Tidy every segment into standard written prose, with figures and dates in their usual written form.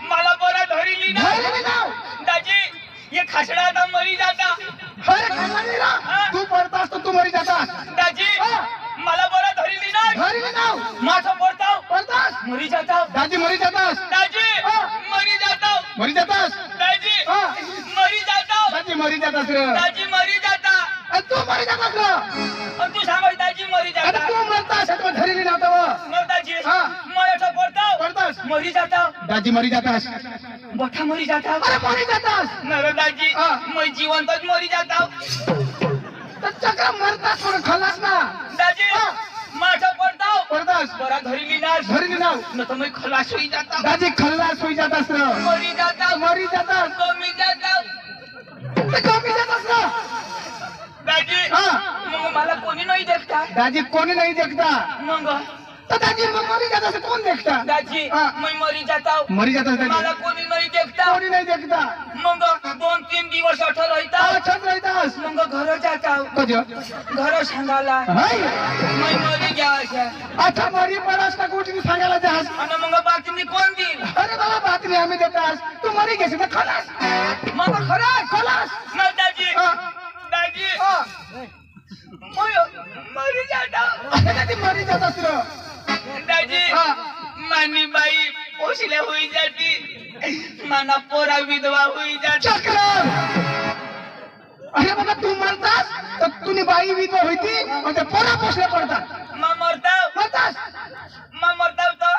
मला बरा धरिली ना दाजी ये खसडा आता मरी जाता तू पडतास तर तू मरी जातास दाजी मला बरा धरिली ना माझं पडतास मरी जाता दाजी मरी जातास दाजी मरी जाता मरी जातास दाजी मरी जाता दाजी मरी जातास दाजी मरी जाता तू मरी जातास तू सांग दाजी मरी जाता तू मरतास धरिली नव्हतं मग दाजी मला पडतास मरी जाता दाजी मरी जातास मोठा मरी जाता मरी जातास नर दाजी मैं जिवंतच मरी जाता चक्र मरतास पण खलास ना दाजी माझा पडतास बरा धरिली नाव न तर मैं खलास होई जाता दाजी खल्लास होई जातास मरी जाता मरी जातास कमी जाता कमी जातास दाजी मग मला कोणी नाही देखता दाजी कोणी नाही देखता मग दाजी मरी जातास कोण देखता दाजी मैं मरी जाता मरी जातास मला कोणी नाही देखता कोणी नाही देखता मग 2-3 दिवस अठा रहता छत राहतास मग घर जाता कज घर सांगाला हाय मैं मरी गया आता मरी पडास का कुठे सांगायला जास आणि मग बातमी कोण देईल अरे बाबा बातमी आम्ही देतास तू मरी गेस ना खलास मग खलास नाही दाजी मरी जाता दाजी मरी जातास दाजी मानी बाई पोषल्या होई जाती माना पोरा विधवा होई जाती चक्र अरे बाबा तू मरतास तर तुनी बाई विधवा होती आणि ते पोरा पोसले पडतात मा मरताव तो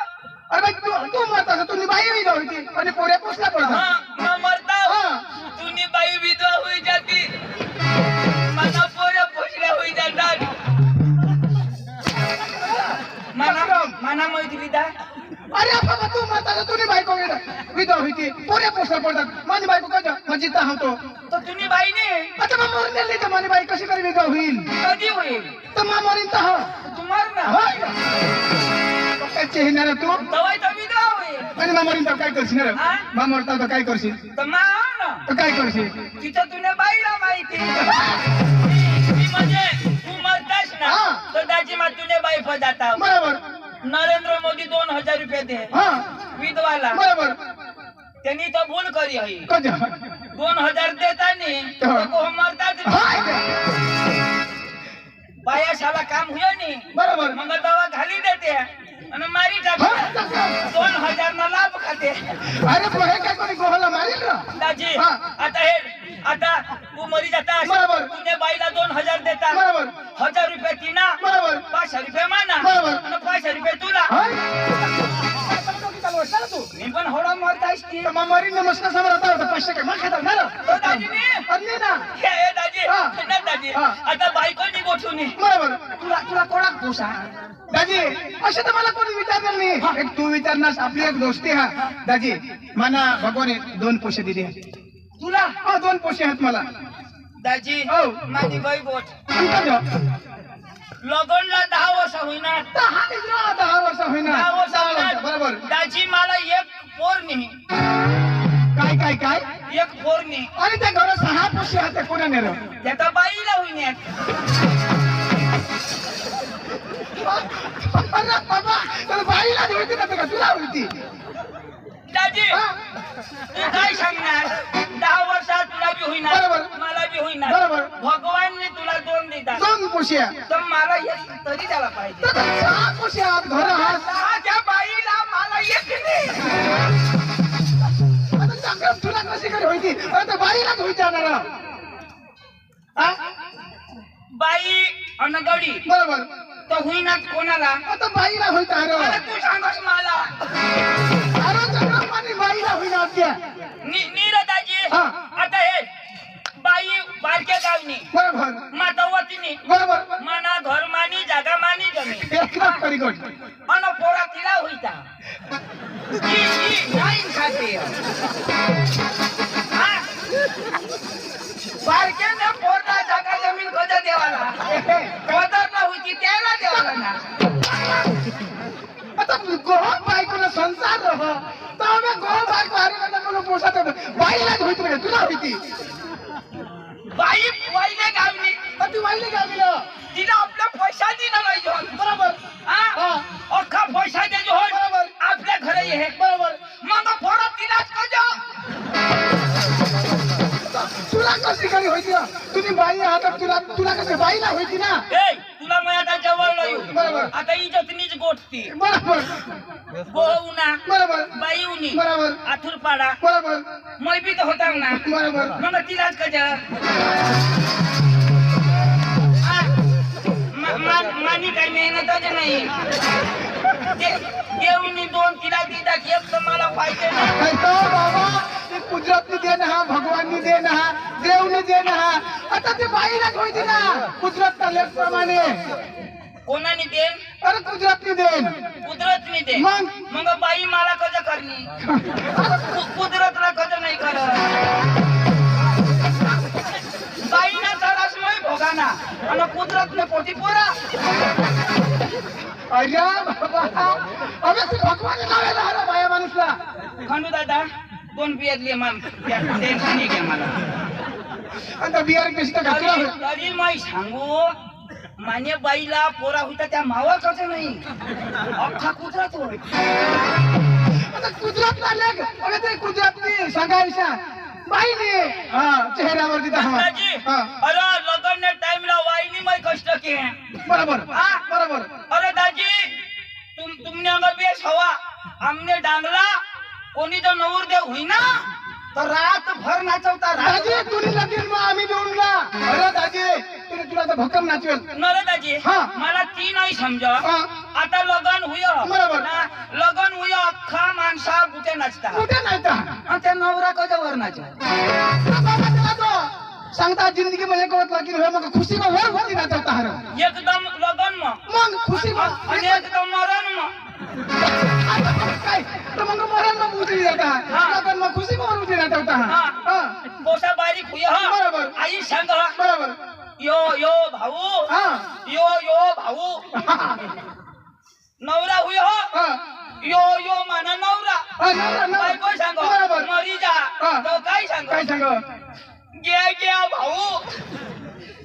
अरे भाई तू मरतास तुनी बाई विधवा होती आणि पोऱ्या पोसल्या पडतात मा मरताव तुनी बाई विधवा होई जाती माना पोरा पोषल्या होई जातात माना मैत्री दा अरे बाबा तू मरतास तुनी बायको विधवा होती पोऱ्या पोसल्या पडतात माझी बायको कजा मजिता होतो तो तुनी बाई ने आता मग मरून गेली तर माझी बाई कशी करी विधवा होईल कधी होईल तर मा मरीन तर तू मर ना काय चेहणार तू तवाय तर विधवा होईल आणि मा मरीन तर काय करशील रे मा मरता तर काय करशील तर मा ना तर काय करशील तिथं तुने बाईला माहिती म्हणजे तू मरतास ना तर दाजी मा तुने बाई जाता बरोबर नरेंद्र मोदी 2000 रुपये दे विधवाला बरोबर त्यांनी तर भूल करी आहे कजा 2000 देतानी तो मरतात बाया शाला काम हुया नी बरोबर मग दवा घाली देते आणि मारी टाकते 2000 ना लाभ खाते अरे पोहे काय कोणी गोहला मारील ना दाजी आता तू मरी जातास बरोबर तुझ्या बाईला 2000 देता बरोबर 1000 रुपये तिना बरोबर 500 रुपये माना बरोबर आणि 500 रुपये तुला मी पण होडा मरतास की मग मरीन नमस्कार समोर आता 500 काय मग खाता ना दाजी नी अन्य ना हे दाजी ना दाजी आता बायको निघोठून बरोबर तुला कोणाक पोसा दाजी असं तर मला कोणी विचारलं नाही एक तू विचारणार आपली एक दोस्ती हा दाजी मला भगवान 2 पोशे दिले तुला 2 पोशे आहेत मला दाजी माझी गाय गोठ लगनला 10 वर्ष होईना 10 वर्ष होईना 10 वर्ष बरोबर दाजी मला एक पोर नाही काय एक पोर नाही आणि त्या घरात 6 पोशे आहेत कोणा नेर त्याचा बाईला होईना अरे बाबा तर बाईला होती ना तुला होती दाजी तू काय सांगणार 10 वर्षात तुला बी होईना मला बी होईना बरोबर भगवानने तुला 2 दिला 2 पोशे तर मला एक तरी द्यायला पाहिजे 6 पोशे आहेत घरात त्या बाईला मला एक नाही आता तुला कशी काय होती आता बाईला विचारणार बाई अनगडी बरोबर तर होईना कोणाला आता बाईला होईत अरे तू सांगस मला अरे चंद्रपाणी बाईला होईना त्या नीरदाजी आता हे बाई बारक्या गावनी बरोबर मातावतीनी बरोबर माना घर मानी जागा मानी जमीन एक लाख करी गोट अन पोरा नाईसाठी बारक्यानं पोरला जागा जमीन कधी देवाला कोदरला होती त्याला देवाला ना आता गोहा बायकोला संसार रह तर आम्ही गोहा बायको हरिला कोण पोसात बाईलाच होती म्हणजे तुला होती बाई वाईले गावली ती वाईली गावीला तिला आपला पैसा दिला नाही जोन बरोबर हा अख्खा पैसा दे जोन बरोबर आपल्या घरी हे बरोबर मग पोरं तिलाच कजो तुला कशी काही होती तुम्ही बाई आहात तुला तुला कसं बाईला होती ना ए तुला मी आता जवळ नाही बरोबर आता इज्जतनीच गोठती बरोबर गोउना बरोबर बाई उनी बरोबर आथुर पाडा बरोबर मै बी तर होता ना बरोबर मग तिलाच कजा मानी काही मेहनतच नाही देवनी दोन तिला दिला एक तर मला पाहिजे ना नाही तो बाबा ते कुदरतनी देणं हा भगवाननी देणं हा देवनी देणं हा आता ते बाईलाच होती ना कुदरतच्या लेख प्रमाणे कोणाने देन अरे कुदरतनी देण कुदरतनी दे मग बाई मला कज करणी कुदरतला कज नाही करत बाईना सरसमय भोगाना आणि कुदरतने पोटी पोरा अरे बाबा अरे तू भगवान लावायला आला बाया माणूसला खंडू दादा दोन बियातली टेन्शन नाही घ्या मला आता बिहार कशी तर घातला तरी माई सांगू माने बाईला पोरा होता त्या मावा कसं नाही अख्खा कुदरत होय आता कुदरतला लेख अरे ते कुदरतनी सांगायचा बाईने हा चेहऱ्यावर तिथं दादाजी, अरे लग्न टाइमला वाईनी मै कष्ट के बरोबर बरोबर अरे दाजी तुमने अगर बेस हवा हमने डांगला कोणी तर नवर देव होईना तर रात भर नाचवता दाजी तुला लगीन मग आम्ही देऊनला अरे दाजी तुला तर भक्कम नाचवेल नरे दाजी मला ती नाही समज आता लगन हुय बरोबर लगन हुय अख्खा माणसा कुठे नाचता कुठे नाचता त्या नवरा कशावर नाच सांगता जिंदगी मध्ये कळत लगीन होय मग खुशी में वर होती नाचवता हर एकदम लगन मग खुशी आणि एकदम मरण काय तर मग मरण मग उतरी जाता लगन मग खुशी में वर उतरी नाचवता पोसा बारीक हुय बरोबर आई सांग बरोबर यो यो भाऊ यो यो भाऊ नवरा हुय यो यो माना नवरा बायको सांग मरी जा तो काय सांग गया गया भाऊ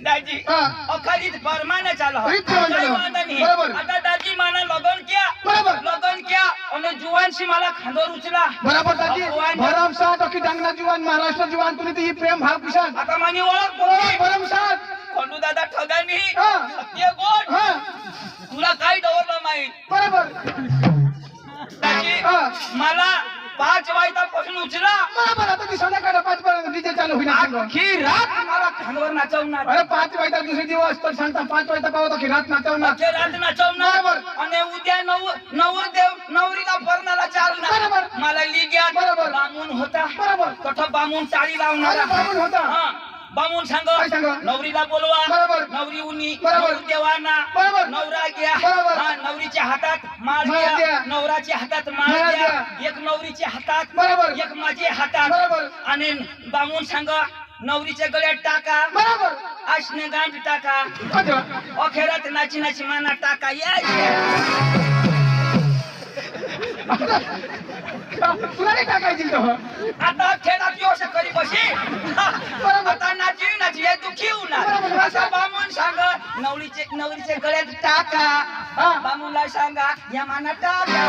दाजी अखालीत परमाने चाल आता दाजी माना लगन क्या आणि जुवानशी मला खांदोर उचला बरोबर दाजी भरमसाठ अखी डांगना जुवान महाराष्ट्र जुवान तुला ही प्रेम भाव कुशाल आता मानी ओळख भरमसाठ खंडू दादा ठगानी सत्य गोड तुला काय डवरलं माहित बरोबर दाजी मला 5 वाजतापासून उचला बरोबर आता ती संध्याकाळी 5 पर्यंत डीजे चालू होईल अख्खी रात मला खांदवर नाचवणार अरे 5 वाजता दुसरे दिवस तर सांगता 5 वाजता पाहतो की रात नाचवणार अख्खी रात नाचवणार आणि उद्या नवरीला परणाला चालणार मला लिग्यात बामून होता बरोबर कठ बामून टाळी लावणार बामून होता बामून सांग नवरीला बोलवा नवरी उनी देवाना नवरा घ्या नवरीच्या हातात माळ द्या नवराच्या हातात माळ द्या एक नवरीच्या हातात एक माझ्या हातात आणि बामून सांग नवरीच्या गळ्यात टाका आशने गांठ टाका अखेरात नाची नाची माना टाका या तुला नाही टाकायची आता खेळात योश करी बशी आता नाची हे दुखी होणार असं बामून सांग नवरीचे गळ्यात टाका बामूनला सांगा या माना टाका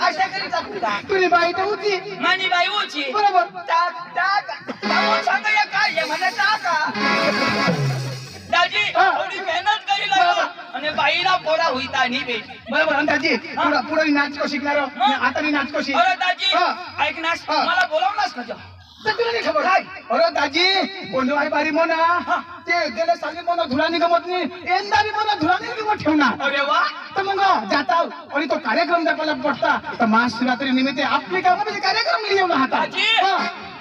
अशा करी टाकू का तुझी बाई तर होती मानी बाई उची बरोबर टाका बामून सांग या काय या म्हणा टाका दाजी थोडी मेहनत करी लागला आणि बाईला पोरा होईता नाही बे बरोबर अंदाजी पुढे नाचको शिकणार आता मी नाचको शिक अरे दाजी ऐक ना मला बोलावलास का तर तुला नाही खबर काय अरे दाजी कोंडवाई बारी मोना ते गेले साली मोना धुलानी गमत नाही यंदा बी मोना धुलानी गमत ठेवणार अरे वा तर मग जाता आणि तो कार्यक्रम दाखवायला पडता तर महाशिवरात्री निमित्त आपले कामामध्ये कार्यक्रम घेऊन हातात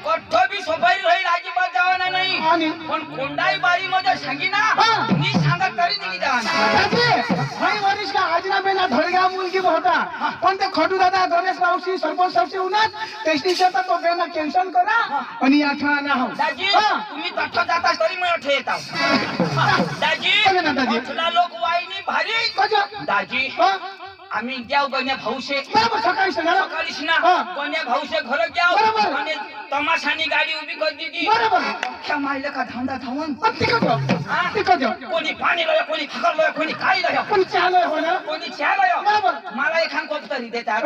कठ्ठ बी सोपारी राहील अजिबात जावाना नाही पण कोंडाई बारी मध्ये सांगी ना मी सांगत तरी नाही जावाना वरिष्ठ आजना बेना धडगाव मुलगी होता पण ते खडू दादा गणेश रावशी सरपंच साहेबशी उन्हात त्याची शेतात तो बेना कॅन्सल करा आणि आठवण आणा हो दाजी तुम्ही तठ्ठ जाता तरी मी अठे येता दाजी काय ना दाजी तुला लोक वाईनी भारी कसं दाजी आम्ही जाऊ गण्या भाऊशे बरोबर सकाळी सकाळीच ना गण्या भाऊशे घर जाऊ बरोबर. आणि तमाशानी गाडी उभी कर दिली बरोबर अख्ख्या मायला का धांदा धावून तिकड कोणी पाणी लय कोणी खकर लय कोणी काय लय पण चालू हो ना कोणी चहा लय बरोबर मला एखान कोप तरी देतात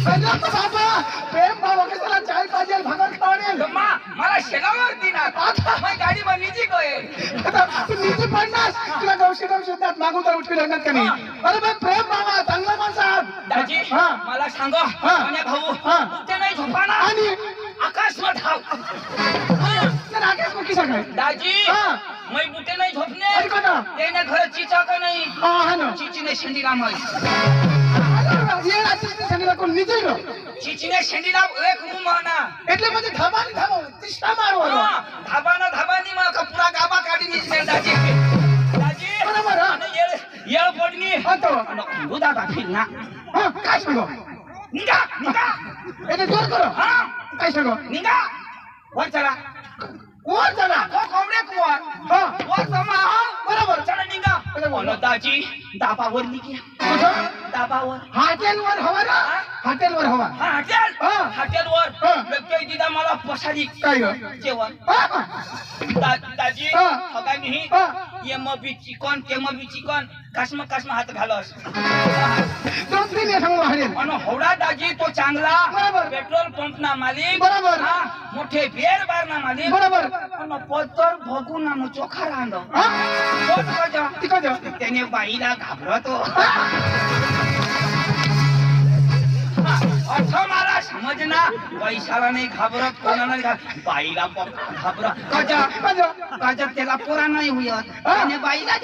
बाबा प्रेम भाव कशाला चाय पाहिजे भाकर खावडेल मला शेगावरती ना मग गाडी बनलीची काय नीचे पडणार तुला गवशी त्यात मागून तर उठवी लागणार का नाही अरे बाई प्रेम बाबा चांगला माणसा दाजी मला सांगा म्हणे भाऊ ते नाही झोपाना आणि आकाश वर धाव आकाश मग किसा काय दाजी मै बुटे नाही झोपणे ऐका ना त्याने घर चिचा का नाही हा ना चिचीने शेंडीला मारी ये रात्री संगीला कोण निजे ग चिचीने शेंडीला एक रूम ना એટલે म्हणजे धाबानी धाबा तिष्ठा मारવાનો धाबानी मग का पुरा गाबा काढी निघले दाजी दाजी बरोबर आणि येळ पडणी હતો दुधा दाखील ना हा काय सांगो निघा निघा એટલે जोर करो हा काय सांगो निघा वर चला वर चला कोंबडे कुवार हा वर तमा बरोबर चला निघा बोलो दाजी दाबावर निघे कुठं दाबावर हॉटेलवर हवा ना हॉटेलवर हवा हॉटेलवर व्यक्ती दिदा मला पसारी काय ग जेवण दाजी ठगानी ये मबी चिकन ते मबी चिकन काश्म हात घालस दोन तीन हे सांगू हॉटेल आणि होडा दाजी तो चांगला बरोबर पेट्रोल पंप ना मालिक बरोबर मोठे बेर बार ना मालिक बरोबर आणि पत्तर भगू ना चोखा रांदो तिकड त्याने बाईला घाबरतो अर्थ मला समजना पैशाला नाही घाबरत कोणाला नाही बाईला घाबरत काजर त्याला पोरा नाही होत त्याने बाईला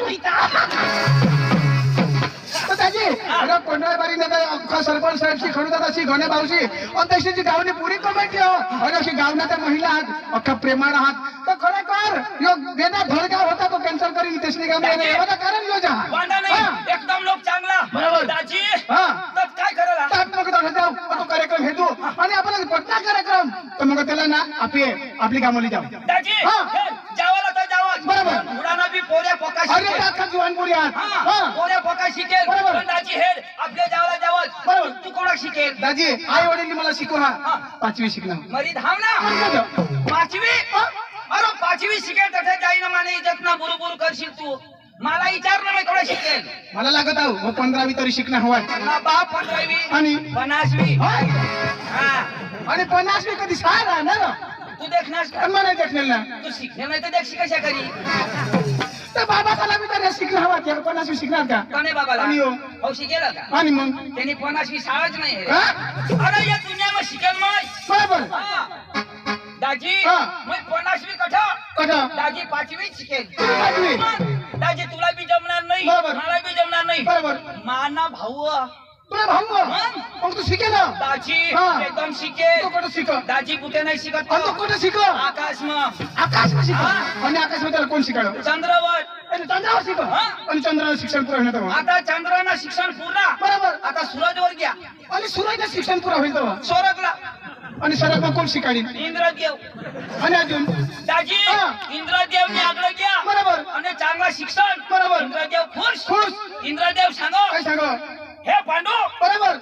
दाजी अरे कोंडाळबारी नगर अख्खा सरपंच साहेबशी खडूदादाशी गणे भाऊशी आणि तशीची गावनी पुरी कमेटी हो आणि अशी गावनाच्या महिला आहात अख्खा प्रेमाळ आहात तर खरेखर यो बेना धडगाव होता तो कॅन्सल करी तेसनी गाव एवढा कारण योजा वांदा नाही एकदम लोक चांगला बरोबर दाजी हा तर काय करायला तो कार्यक्रम हेतू आणि आपण पटना कार्यक्रम तर मग त्याला ना आपली कामोली जाऊ दाजी जावाला तर जावच बरोबर उडाना बी पोऱ्या पोका अरे अख्खा जुवानपुरी आहात पोऱ्या पोका शिकेल पण दाजी हेड आपल्या जावाला जावच बरोबर तू कोणा शिकेल दाजी आई वडील मला शिकवा 5वी शिकणार मरी धाव ना 5वी अरे 5वी शिकेल तसे जाईना माने इज्जत ना बुरबुर करशील तू मला विचारलं नाही कोणा शिकेल मला लागत आहो मग 15वी तरी शिकणं हवाय ना बाप 15वी आणि 50वी आणि 50वी कधी शाळा राहणार तू देखणार का मला नाही देखणार ना तू शिकले नाही तर देख कशा करी तर बाबाला मी तर शिकणं हवा त्या 50वी शिकणार का कने बाबाला आणि हो शिकेल का आणि मग त्यांनी 50वी शाळाच नाही हा? अरे या दुनियामध्ये शिकेल मग बरोबर दाजी मग 50वी कठा दाजी 5वी शिकेल 5वी दाजी तुला बी जमणार नाही बरोबर. मला बी जमणार नाही बरोबर माना भाऊ तुला भाऊ मग तू शिकेल दाजी हा. एकदम शिकेल तो कुठं शिक दाजी कुठे नाही शिकत आणि तो कुठं शिक आकाश मग आकाश शिक हा. आणि आकाश त्याला कोण शिकाड चंद्रवर चंद्रावर शिक हा. आणि चंद्रावर शिक्षण पुरं होणार तेव्हा आता चंद्राना शिक्षण पूर्ण बरोबर आता सूरजवर घ्या आणि सूर्याचं शिक्षण पुरं होईल तेव्हा सोरगला आणि सर कोण शिकाडी इंद्रदेव आणि अजून दाजी हा. इंद्रदेवने आग्रह घ्या बरोबर आणि चांगला शिक्षण बरोबर. इंद्रदेव खुश खुश इंद्रदेव सांगो काय सांग हे पांडू बरोबर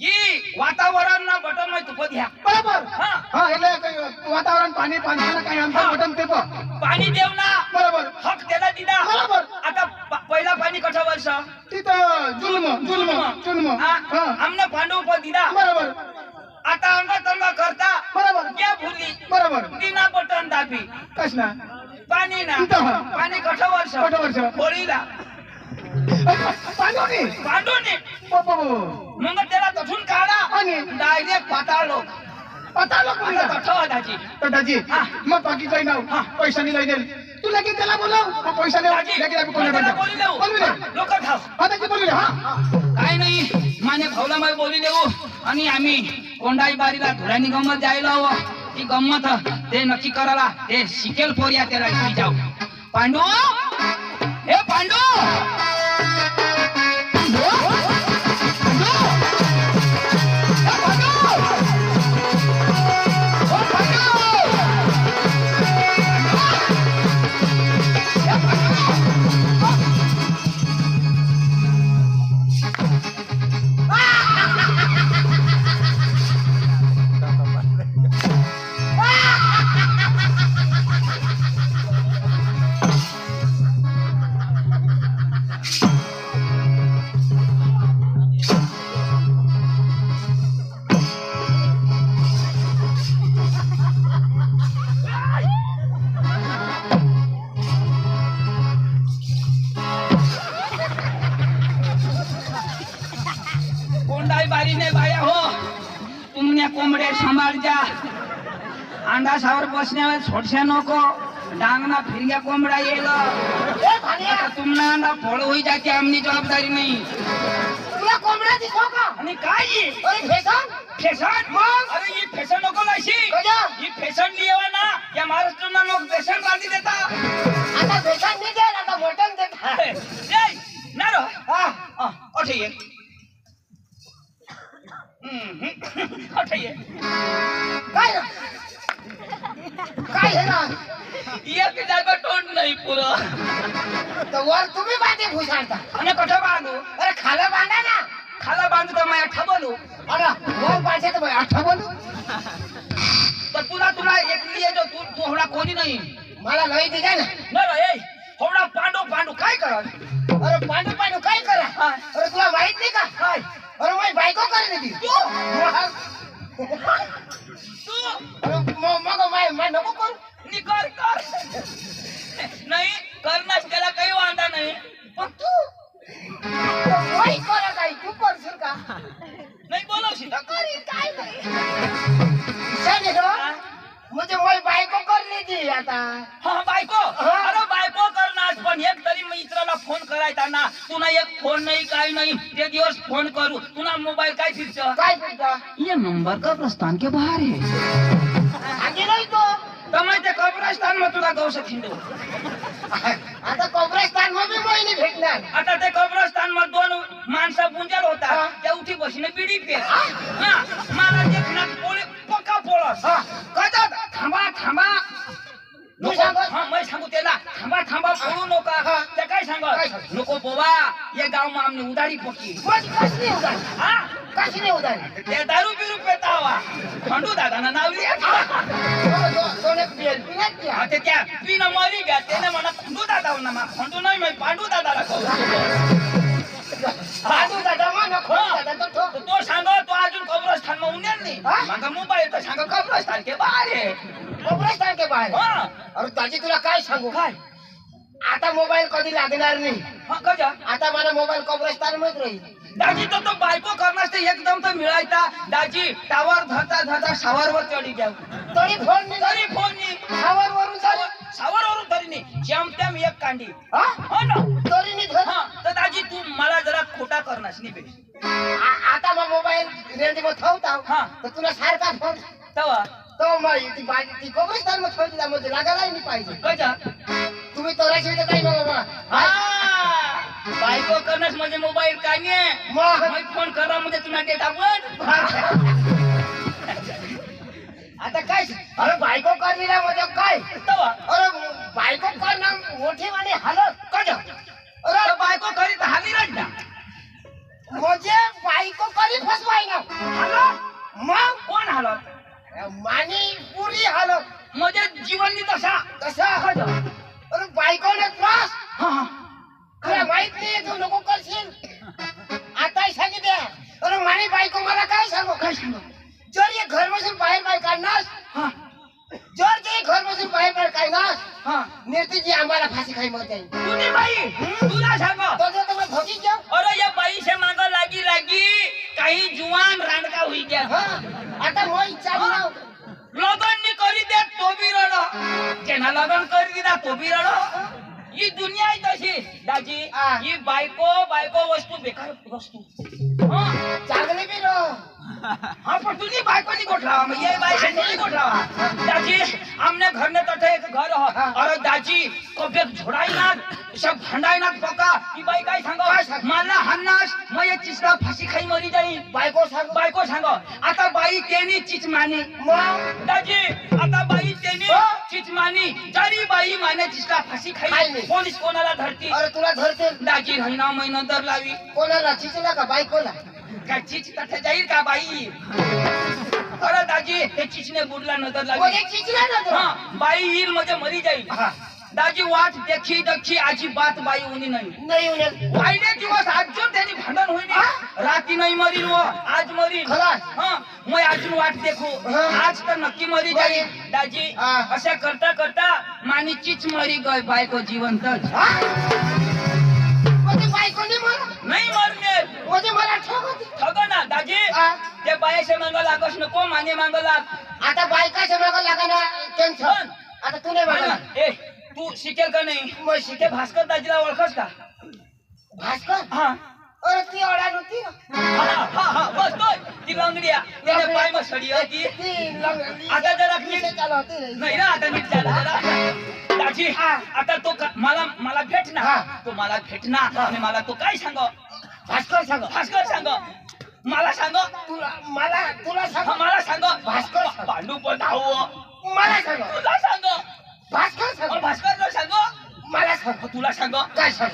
ही वातावरण ना बटन मध्ये तुपत घ्या बरोबर हा हा એટલે वातावरण पाणी पाण्याला काही अंतर बटन ते पाणी देव ना बरोबर हक त्याला दिला बरोबर. आता पहिला पाणी कठा वर्ष तिथं जुल्म हा हा आमने पांडू पर दिला बरोबर आता अंग तंग करता बरोबर क्या भूली बरोबर बिना बटन दाबी कस ना पाणी ना इथं. पाणी कठा वर्ष होळीला पांडूने मग त्याला तथून काढा आणि डायरेक्ट पाताळ दाजी मग बाकी काही नाव पैसा नाही देईल तू लगेच त्याला बोलव पैसा लोक बोलले हा काय नाही माने भाऊला मग बोली देऊ आणि आम्ही कोंडाई बारीला धुळ्यानी गंमत जायला हवं ती गंमत ते नक्की करायला ते शिकेल पोरिया त्याला घेऊन जाऊ पांडू हे पांडू कोंबडे सांभाळ जा अंडासावर बसण्यावर सोडशा नको डांगना फिरग्या कोंबडा येईल ए भानिया तुम्हाला अंडा फोड होई जाते आमनी जबाबदारी नाही तुला कोंबडा दिसतो का आणि काय ही? अरे फॅशन फॅशन मग? अरे ही फॅशन नको लाशी कजा ही फॅशन लिहावा ना या महाराष्ट्राला लोक फॅशन रांधी देता आता फॅशन नाही दे आता मटन दे ना रो हा अठे ये अठे ये काय काय हे ना एक जागा तोंड नाही पुरं तर वर तुम्ही बांधे भुसाडता आणि कुठं बांधू अरे खाला बांधा ना खाला बांधू तर माझ्या ठबलू अरे वर पाहिजे तर आठा बोलू तर तुला एकली आहे जो तू होडा कोणी नाही मला नाही दिला ना ना रे होडा पांडू काय करा अरे पांडू पांडू काय करा हा. अरे तुला माहित नाही का काय अरे माझी बायको करणे ती तू मग माय नको करू निकर कर नाही करण्यास त्याला काही वांधा नाही पण तू वही करा काय तू करशील का नाही बोलवशील करी काय नाही शाने रो म्हणजे माझी बायको करणे ती आता हा बायको अरे बायको करणार पण एक तरी मित्राला फोन करायचा ना तुला एक फोन नाही काय नाही ते दिवस फोन करू तुला मोबाईल काय फिरत काय फिरता ये नंबर का प्रस्थान के बाहर है आगे नाही तो તમે તે કબ્રસ્તાન માં તુલા ગૌ સખીંડો आता कब्रस्तान मध्ये महिने भेटणार आता ते कब्रस्तान मध्ये दोन माणसं पुंजर होता हा. त्या उठी बसीने बिडी पे हा मला देखना पोळी पक्का पोळस हा. कदा थांबा थांबा तू सांगत? हा मैं सांगू त्याला थांबा थांबा पळू नका हा. ते काय काय सांगत सांगत? नको बोबा ये गाव मा आमने उधारी पकी माझी कशी नाही उदारी हा कशी नाही उदारी ते दारू बिरू पेता हवा खंडू दादा ना नाव लिया दोन एक बियर पिण्यात घ्या. हा ते त्या पिन मरी गया त्याने मला खंडू दादा ना मा खंडू नाही मैं पांडू दादाला कहू पांडू दादा मग नको दादा तो ठो. तो सांगो तो अजून कब्रस्थान मध्ये उन्याल नाही हा? मागा मोबाईल तर सांगो कब्रस्थान के बाहेर आहे कब्रस्तान के बाहेर हा अरे ताजी तुला काय सांगू काय आता मोबाईल कधी लागणार नाही हा कजा आता मला मोबाईल कब्रस्तान मध्ये राहील दाजी तो बायको करण्यास ते एकदम तर मिळायचा दाजी टावर धरता सावर वर चढी घ्या तरी फोन नाही तरी फोन नाही सावर वरून चालू सावर वरून तरी नाही जेमतेम एक कांडी हा हो ना तरी नाही धर. हा तर दाजी तू मला जरा खोटा करण्यास नाही बे आता मग मोबाईल रेंज मध्ये ठेवता हा. तर तुला सारखा फोन तवा तो मग ती बाजी ती कब्रस्तान मध्ये ठेवली म्हणजे लागायला नाही पाहिजे कजा तुम्ही तोराशी तर काही बाबा हा बायको करण्यास म्हणजे मोबाईल काय नाही मग मग फोन करा म्हणजे तुला डेटा पण आता काय अरे बायको करण्याला म्हणजे काय तवा अरे बायको करणं मोठी वाणी हालत कजा अरे बायको करी तर हाली ना म्हणजे बायको करी फसवाय ना हालत मग कोण हालत मानी पुरी हालत म्हणजे जीवननी तसा कसा कजा अरे बायकोने त्रास हा तुला माहित नाही तू नको करशील आता सांगितले अरे मानी बायको मला काय सांगू काय सांगू जर ये घर बसून बाहेर बाहेर काढणार हा जर ते घर बसून बाहेर बाहेर काढणार हा निर्तीची आम्हाला फाशी खाई मत आहे तुझी बाई तुला सांग तो तुम्ही भोगी जाऊ अरे या बाई से मांग लागी काही जुवान रांडका हुई गया हा आता मोई चालू ना लगन नी करी दे तो भी रडो जेना लगन करी दिला तो भी रडो ही दुनिया आहे तशी दाजी हा. ही बायको वस्तू बेकार वस्तू हा चांगली बी रो हाँ पर तू नहीं बाइक को नहीं गोठलावा मैं ये बाइक से नहीं गोठलावा दाजी हमने घर में तठे एक घर हो हाँ। और दाजी कभी झोड़ाई ना सब भंडाई ना पका की बाई काय सांगो मला हन्नास मैं ये चिसला फाशी खाई मरी जाई बायको सांगू बायको सांगो आता बाई तेनी चिच मानी मग दाजी आता बाई तेनी हाँ। चिच मानी जरी बाई माने चिसला फाशी खाई खाई नाही. पोलीस कोणाला धरती अरे तुला धरते दाजी रहिना मैं नंतर लावी कोणाला चिचला का बायकोला काय चिच तठे जाईल का बाई अरे दाजी हे चिचने बुडला नंतर लावी कोणी चिचला ना तो हाँ बाई येईल म्हणजे मरी जाईल हा. दाजी वाट देखी आजी बात बाई होणी नाही नाही उन्हें पहिले दिवस अजून त्यांनी भांडण होईनी हा? राती नाही मरीन वो आज मरीन खलास. हा मैं अजून वाट देखू हा. आज तर नक्की मरी जाईल दाजी हा. अशा करता करता मानी चिच मरी गय बायको जिवंत म्हणजे बायकोने मला नाही मरणे म्हणजे मला ठोकत ठगो ना दाजी हा. ते बायाशे मंगल लागो वापस नको माने मागला आता बायकाच्या मागं लागा ना टेन्शन. आता तू नाही मागा. ए तू शिकेल का नाही मग शिके. ते भास्कर दाजीला ओळखस का भास्कर. हा अरे ती ओढा नव्हती ना. हा बस तो ती लंगड्या त्याने पाय मसडी होती ती लंगडी. आता जरा नीट चालू होती. नाही ना आता नीट झालं जरा दाजी आता तो मला भेटणार तो मला भेटणार आणि मला तो काय सांग भास्कर सांग. भास्कर सांग मला सांग तुला सांग. मला सांग भास्कर सांग. पांडू पधाव मला सांग. तुला सांग भास्कर सांग. भास्कर सांग मला सांग. तुला सांग काय सांग.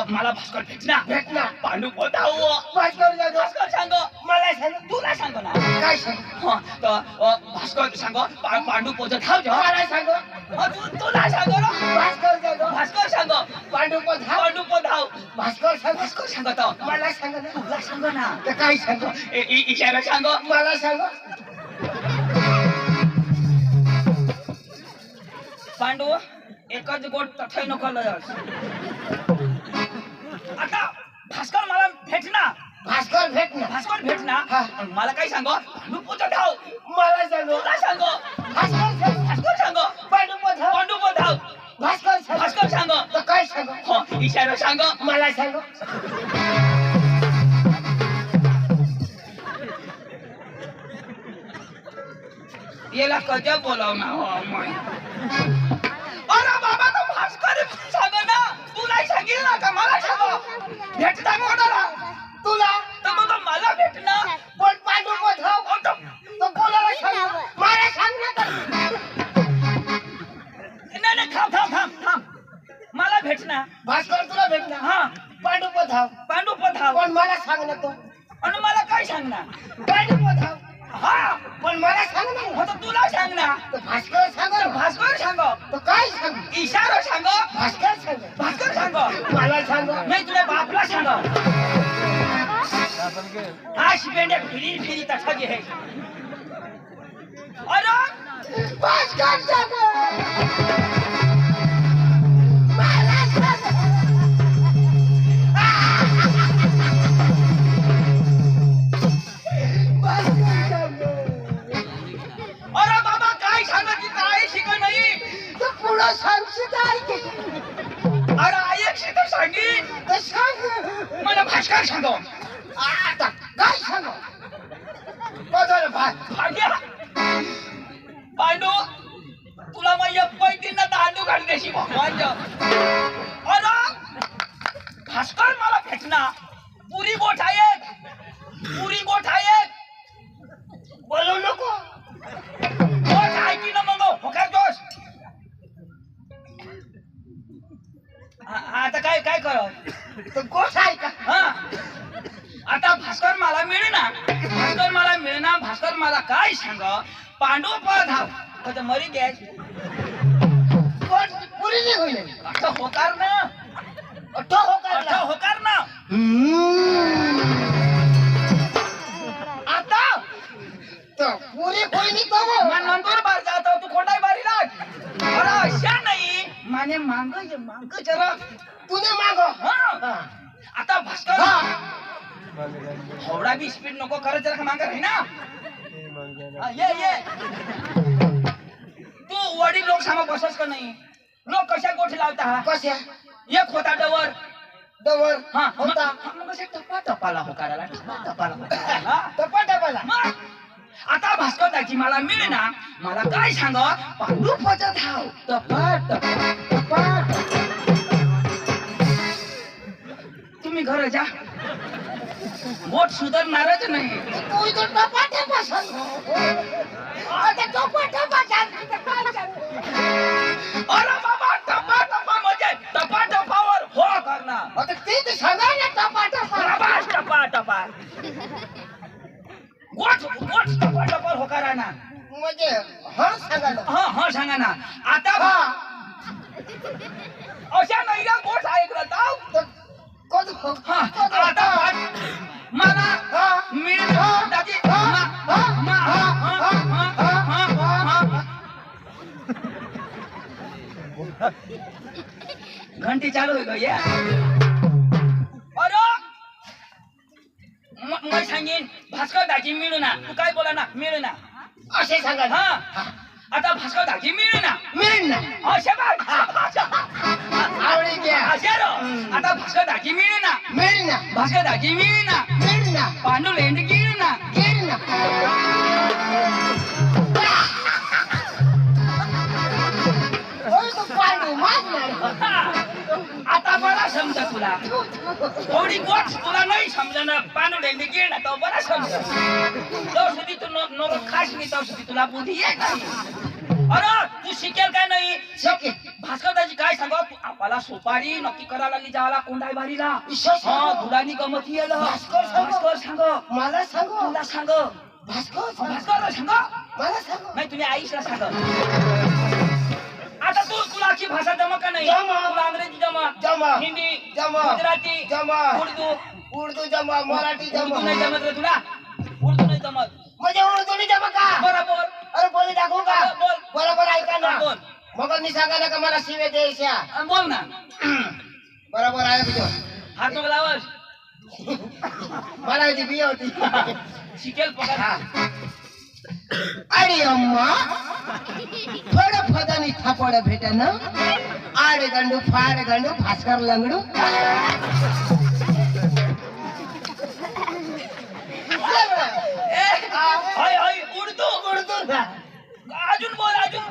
मला भास्कर भेटणार पांडू पधाव भास्कर सांग. भास्कर सांग मला सांग. तुला सांग ना काय सांग. भास्कर सांग पांडू पोचत धाव मला सांग. तुला सांग ना भास्कर सांग. भास्कर सांग पांडू पधाव. पांडू पधाव भास्कर सांग. भास्कर सांगतो मला सांग ना. तुला सांग ना तर काय सांग. इशारा सांग मला सांग. पांडू एकच गोट तठय नको लयस आता भास्कर मला भेटणार भास्कर भेटणार. भास्कर भेटणार मला काय सांग पांडू पोचत धाव मला सांग. तुला सांग भास्कर सांग. भास्कर सांग पांडू पधाव. पांडू पधाव भास्कर सांग. भास्कर सांग तर काय सांग. इशारा सांग मला सांग. याला कधी बोलावणार अरे बाबा तो भास्कर सांग ना तुला सांगेल ना का मला सांग भेटता कोणाला तुला. तर मग मला भेटणार पण पांडू पधाव. तो कोणाला सांग. मला सांग ना तर. नाही थांब मला भेटणार भास्कर तुला भेटणार. हा पांडू पधाव. पांडू पधाव पण मला सांग ना तो. आणि मला काय सांगणार पांडू पधाव. हा पण मला सांग ना. आता तुला सांगणार तर भास्कर सांग ना. भास्कर सांग तर काय सांग. इशारा सांग भास्कर सांग. भास्कर सांग मला सांग. नाही तुझ्या बापला सांग हा शिपेंड्या फिरी तसा जे आहे अरे भास्कर सांग. मला सांग. भास्कर सांग. अरे बाबा काय सांगायची काय शिक नाही तू पुढं सांगशील काय की. अरे ऐकशी तर सांगी तर सांग. मला भास्कर सांग आता काय सांग. बदल भाग्या पांडू तुला मग पैतींना तांदूळ घालण्याशी भगवान अरे भास्कर मला भेटणार पुरी गोठ आहे बोलू नको. गोठ आहे की ना मग होकार जोश आता काय कर तर गोष्ट आहे का. हा आता भास्कर मला मिळणार भास्कर मला काय सांग पांडू पधाव आता मरी गॅस गोष्ट पुरी नाही होईल. आता होकार ना तो हो का. आता होकार ना आता तो पुरी होईल तो. मग नंतर बार जातो तू कोणाही बारी लाग अरे अशा नाही माने मांग जरा तुने माग. हा आता भास्कर थोडा भी स्पीड नको करत जरा मांग राही ना ये तू वडील लोक सामा बसस का नाही लोक कशा गोठी लावता कशा. एक होता डवर डवर हा होता. मग कशा टपाला होकाराला टपाला टपाटपाला. मग आता भास्कर दाजी मला मिळणार मला काय सांग पांडू पचत हाव टपाट तुम्ही घर जा बोट सुधारणारच नाही तू इथं टपाटपा सांग. आता टपाटपा सांग. काय सांग. अरे बाबा टपा म्हणजे टपावर हो करणार आता ते तर सांगा ना टपाटपा. टपा गोट टपावर हो करा ना म्हणजे हा सांगा ना. हा सांगा ना आता अशा नाही ना गोट ऐकलं तर कधी हो. आता मला मिळ दाजी घंटी चालू हो गई है अरे काय सांगेन भास्कर दाजी मिळूना तू काय बोला ना मिळूना असे सांगा ना. हा आता भास्कर दाजी मिळूना मिळेल ना. अशा आवडी घ्या. आता भास्कर दाजी मिळूना मिळेल ना. भास्कर दाजी मिळूना मिळेल ना. पांडू लेंड गिळूना घेईल ना. होय तो पांडू मागणार. आता बरा समजा तुला थोडी गोष्ट तुला नाही समजा पांडू लेंड गिळणं तो बरा समजा तो सुधी तू नोरो खास नाही तो सुधी तुला बुद्धी येत नाही अरे तू शिकेल काय नाही शिकेल. भास्करदाजी काय सांगा आपल्याला सुपारी नक्की करायला लागली जायला कोंडाई बारीला हा दुडानी गमत येईल भास्कर सांग मला सांगू. तुला सांग भास्कर भास्कर सांग मला सांगू. नाही तुम्ही आईला सांग आता तुला की भाषा जमा का नाही जमा. तुला अंग्रेजी जमा जमा. हिंदी जमा. गुजराती जमा. उर्दू जमा. मराठी उर्दू नाही जमा. जमत रे तुला उर्दू नाही जमत म्हणजे उर्दू नाही जमा का? बरोबर अरे बोली दाखवू का? बोल. बरोबर ऐका ना. बोल. मग मी सांगा ना का मला शिवे द्यायच्या. बोल ना बरोबर आहे तुझं. हात नको लावस मला ती बी होती. शिकेल पगार हा. अरे अम्मा फड फदानी थापड भेटन आड गंडू फाड गंडू भास्कर लंगडू. हाय हाय उर्दू उर्दू ना. अजून बोल अजून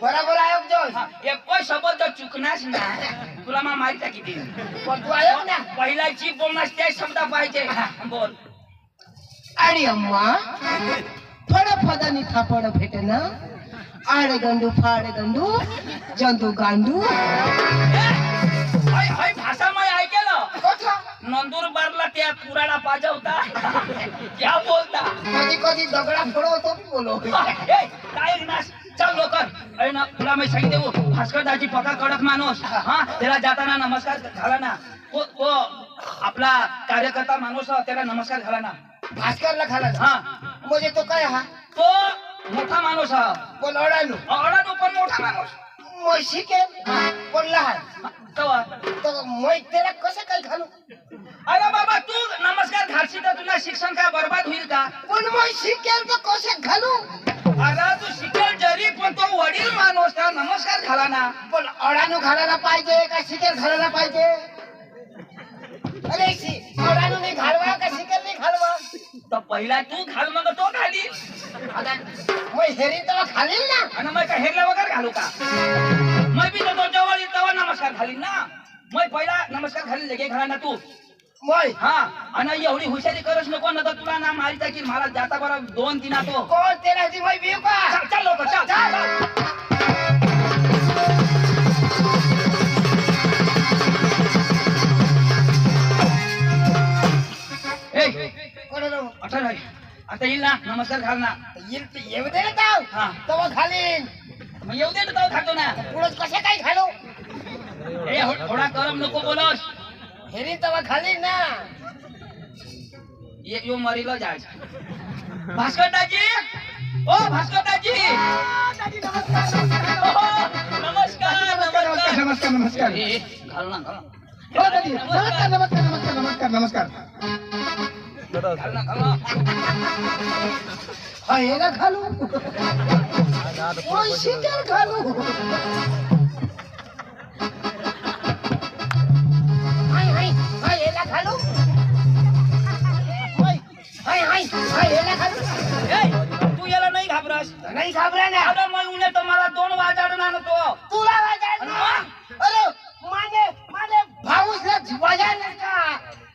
बरोबर आहे जोश. एक शब्द चुकणास ना तुला मा माहिती आहे किती पण तू आहे ना. पहिला जी बोलणार त्या शब्द पाहिजे बोल अरे अम्मा फड फदानी थापड भेटन आड गंडू फाड गंडू जंतू गांडू. हाय हाय भाषा मी ऐकलं नंदुरबारला त्या पुराणा पाजवता क्या बोलता कधी कधी दगडा फोडवतो मी बोलो. काय नाश चल लोकर अरे ना तुला मी सांगितले भास्कर दाजी पका कडक माणूस हा त्याला जाताना नमस्कार घाला ना तो आपला कार्यकर्ता माणूस त्याला नमस्कार घाला ना भास्करला खाला हा म्हणजे तो काय हा तो मोठा माणूस हा पण अडाणू अडाणू पण मोठा माणूस मग शिकेल पण लहान तवा तर मग त्याला कसं काय घालू. अरे बाबा तू नमस्कार घालशील तर तुला शिक्षण काय बर्बाद होईल का पण मग शिकेल तर कसं घालू. अरे तू शिकेल जरी पण तो वडील माणूस त्याला नमस्कार घाला ना पण अडाणू घालायला पाहिजे का शिकेल घालायला पाहिजे. अरे अडाणू नाही घालवा का शिकेल नाही घालवा. तर पहिला तू घाल मग तो घाली आता मग हेरी तेव्हा घालील ना. आणि मग काय हेरल्या वगैरे घालू का मग बी तो जवळ येईल तेव्हा नमस्कार घालीन ना मग पहिला नमस्कार घालील लगे घाला ना तू मग हा आणि एवढी हुशारी करच नको ना तर तुला ना मारिता की मला जाता बरा 2-3 तो कोण त्याला ती मग बिऊ का. चल लोक चल कोणाला अठरा आता येईल ना नमस्कार घाल ना येईल ते येऊ दे ना ताव. हा. तेव्हा घालीन. मग येऊ दे ना तो खातो ना पुढं कसं काय घालू. थोडा गरम नको बोलस हेरी तेव्हा घालीन ना. यो मरीला जायचं भास्कर दाजी ओ भास्कर दाजी नमस्कार नमस्कार नमस्कार नमस्कार ए, घाल ना घाल ना. हो दादी नमस्कार नमस्कार नमस्कार नमस्कार घाल ना घाल ना हा याला घालू. मग शिकेल घालू. हाय हाय हाय याला घालू. हाय हाय हाय याला घालू. ए, तू याला नाही घाबरस नाही घाबरा ना. अरे मग उन्हे तर मला 2 वाजाडणार तो तुला वाजायला. अरे माझे माझे भाऊसला वाजायला का.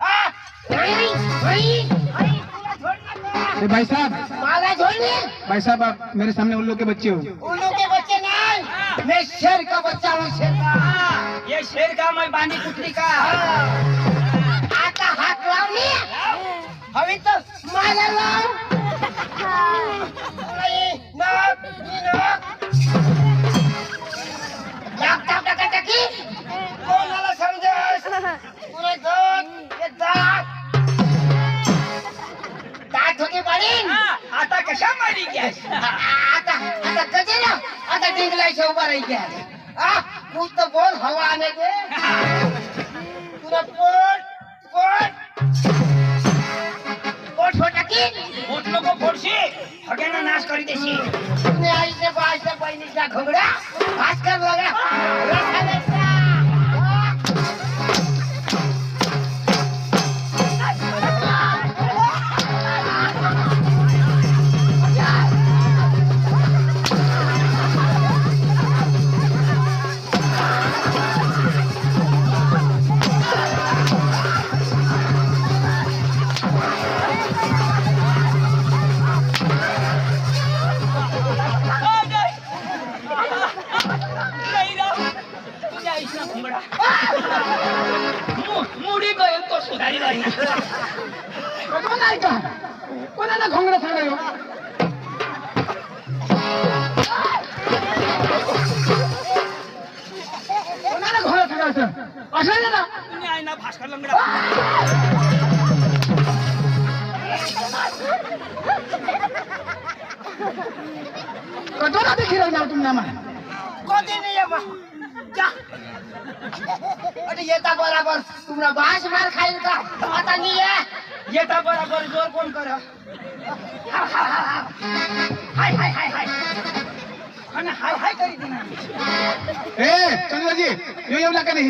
हा? नाही नाही नाही तुला छोडणार का. अरे भाई साहब मला छोड़ने. भाई साहब आप मेरे सामने उल्लू के बच्चे हो उल्लू के बच्चे नहीं. मैं शेर का बच्चा हूँ. शेर का. ये शेर का मैं बांधी कुत्री का आता हात लावली हवी तर मला लाव. नाही, नाक, मी नाक. नाक टाक टाका टाकी. कोणाला समजस. तुला दोन हे दात. दात होते पाडीन. आता कशा मारी गॅस आता आता गजेला आता डिंगलायच्या उभा राही घ्या. कुछ तो बोल हवा आने दे. तुला पोट पोट करी देशी तुम्ही आईच्या बाळाच्या बहिणीचा घोगडा भास्कर लगा रसायनाचा. मुडी गयो तो सुधारी नाही. कोण नाही का कोणाला घोंगडा सांगायो कोणाला घोंगडा सांगायचं असं ना तुम्ही आहे ना भास्कर लंगडा. कटोरा देखील नाव तुमच्या मला कोणी नाही आहे बा. जा. अरे येता बराबर तुम्हाला बास मार खाईल का आता नाही आहे. येता बराबर जोर कोण करा. हाय हाय हाय हाय आणि हाय हाय करीत ना. ए चंद्रजी येऊ नका नाही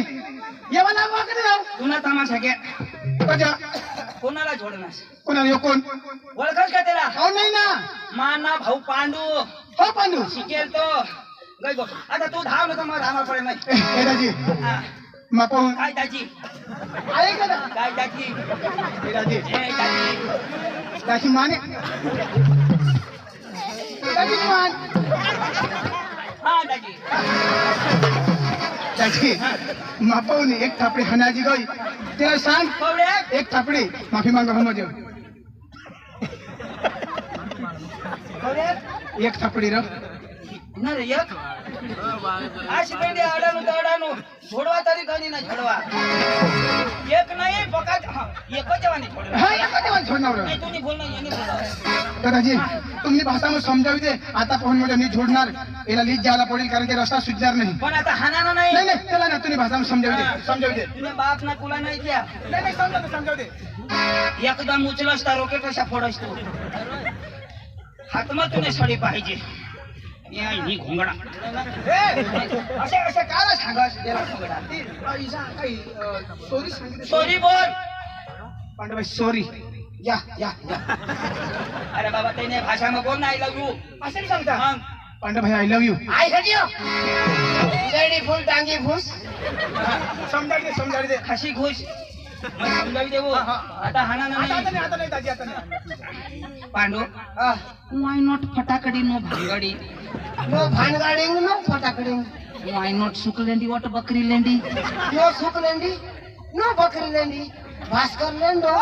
येवा ना मग नाही तुला तमाशा घ्या. कजा कोणाला जोडणार कोणाला येऊ कोण ओळखच का त्याला. हो नाही ना माना भाऊ पांडू हो पांडू शिकेल तो. गई गो आता तू धाव नका मग धावा पडेल नाही. ए दाजी हा. मापाहून काय दाजी आहे का ना काय दाजी ए दाजी ए दाजी दाजी माने दाजी मान हा दाजी दाजी मापाहून एक थापडी हनाजी गई त्याला सांग कवडे एक थापडी माफी मागा हो मजे कवडे एक थापडी र ना रे एक अशी पेंडी अडाणू तर अडाणू झोडवा तरी गणी ना झोडवा. एक नाही बघा एकच जवानी छोडवा. हा एका देवाला छोडणार नाही तुम्ही बोल नाही यांनी बोला. दादाजी तुम्ही भाषामध्ये समजावी दे आता पाहून मध्ये नीट जोडणार याला लीज जायला पडेल कारण की रस्ता सुटणार नाही. पण आता हाना नाही. नाही नाही त्याला ना तुम्ही भाषामध्ये समजावी दे तुझ्या बाप ना तुला नाही द्या. नाही समजावू दे एकदम उचलस तर रोके कशा फोडस तू. हात मग तुने सडी पाहिजे. या ही घोंगडा असे असे काला सांगस त्याला घोंगडा. सॉरी बोल पांडवाई सॉरी या या या. अरे बाबा त्याने भाषा मग बोल नाही लव यू असं नाही सांगता मग पांडव आय लव्ह यू आई हटियो गडी फुल टांगी फुस समजावी दे खाशी घुस मग समजावी देऊ. आता हाना नाही आता नाही दाजी आता नाही पांडू वाय नॉट फटाकडी नो भांगडी नो भानगाडिंग नो फटाकडिंग वाय नॉट सुकलेंडी वॉट बकरी लेंडी नो सुकलेंडी नो बकरी लेंडी भास्कर लेंडो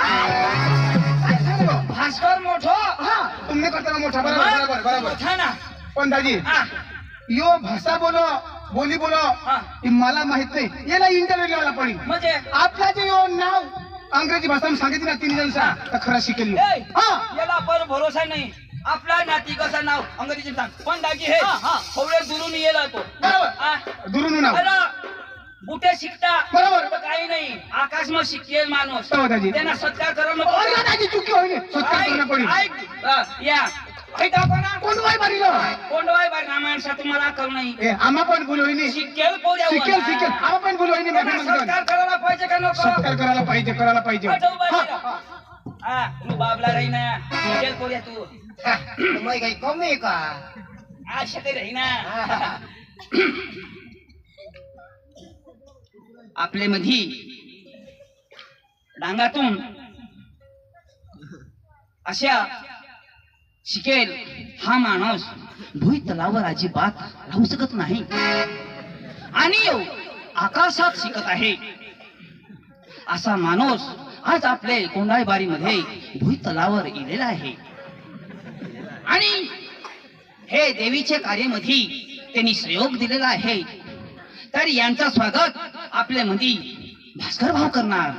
भास्कर मोठो हा तुम्ही करता मोठा बरोबर बरोबर मोठा ना. पण दाजी हा यो भाषा बोली बोलो हा. ही मला माहित नाही याला इंटरव्ह्यू घ्यायला पडेल म्हणजे आपला जे यो नाव अंग्रेजी भाषा सांगितली ना 3 जण तर खरा शिकेल यो. ए, हा याला पर भरोसा नाही. आपला नाती कसं नाव अंग्रेजी सांग पण दाजी हे थोडे दुरून येला तो बरोबर दुरून नाव बुटे शिकता बरोबर. तर काही नाही आकाश मग शिकेल माणूस हो दाजी त्यांना सत्कार करा अरे दाजी चुकी होईल सत्कार करणं पडेल या ऐका कोणा कोंडवाई बारीलो कोंडवाय बार रामायणसा तुम्हाला अक्कल नाही. ए आम्हा पण बोलवईनी शिकेल पोऱ्या शिकेल आम्हा पण बोलवईनी सत्कार करायला पाहिजे का नको. सत्कार करायला पाहिजे पाठव बाई. हा. हा तू बाबला राही ना शिकेल पोऱ्या तू मैं काही कमी का आशा ते राही ना. आपले मधी डांगातून अशा शिकेल हा माणूस भुई तलावर अजिबात राहू शकत नाही आणि आकाशात शिकत आहे असा माणूस आज आपले कोंडाईबारी मध्ये भुई तलावर इलेला आहे आणि हे देवीच्या कार्यामध्ये त्यांनी सहयोग दिलेला आहे. तर यांचं स्वागत आपल्या मध्ये भास्कर भाऊ करणार.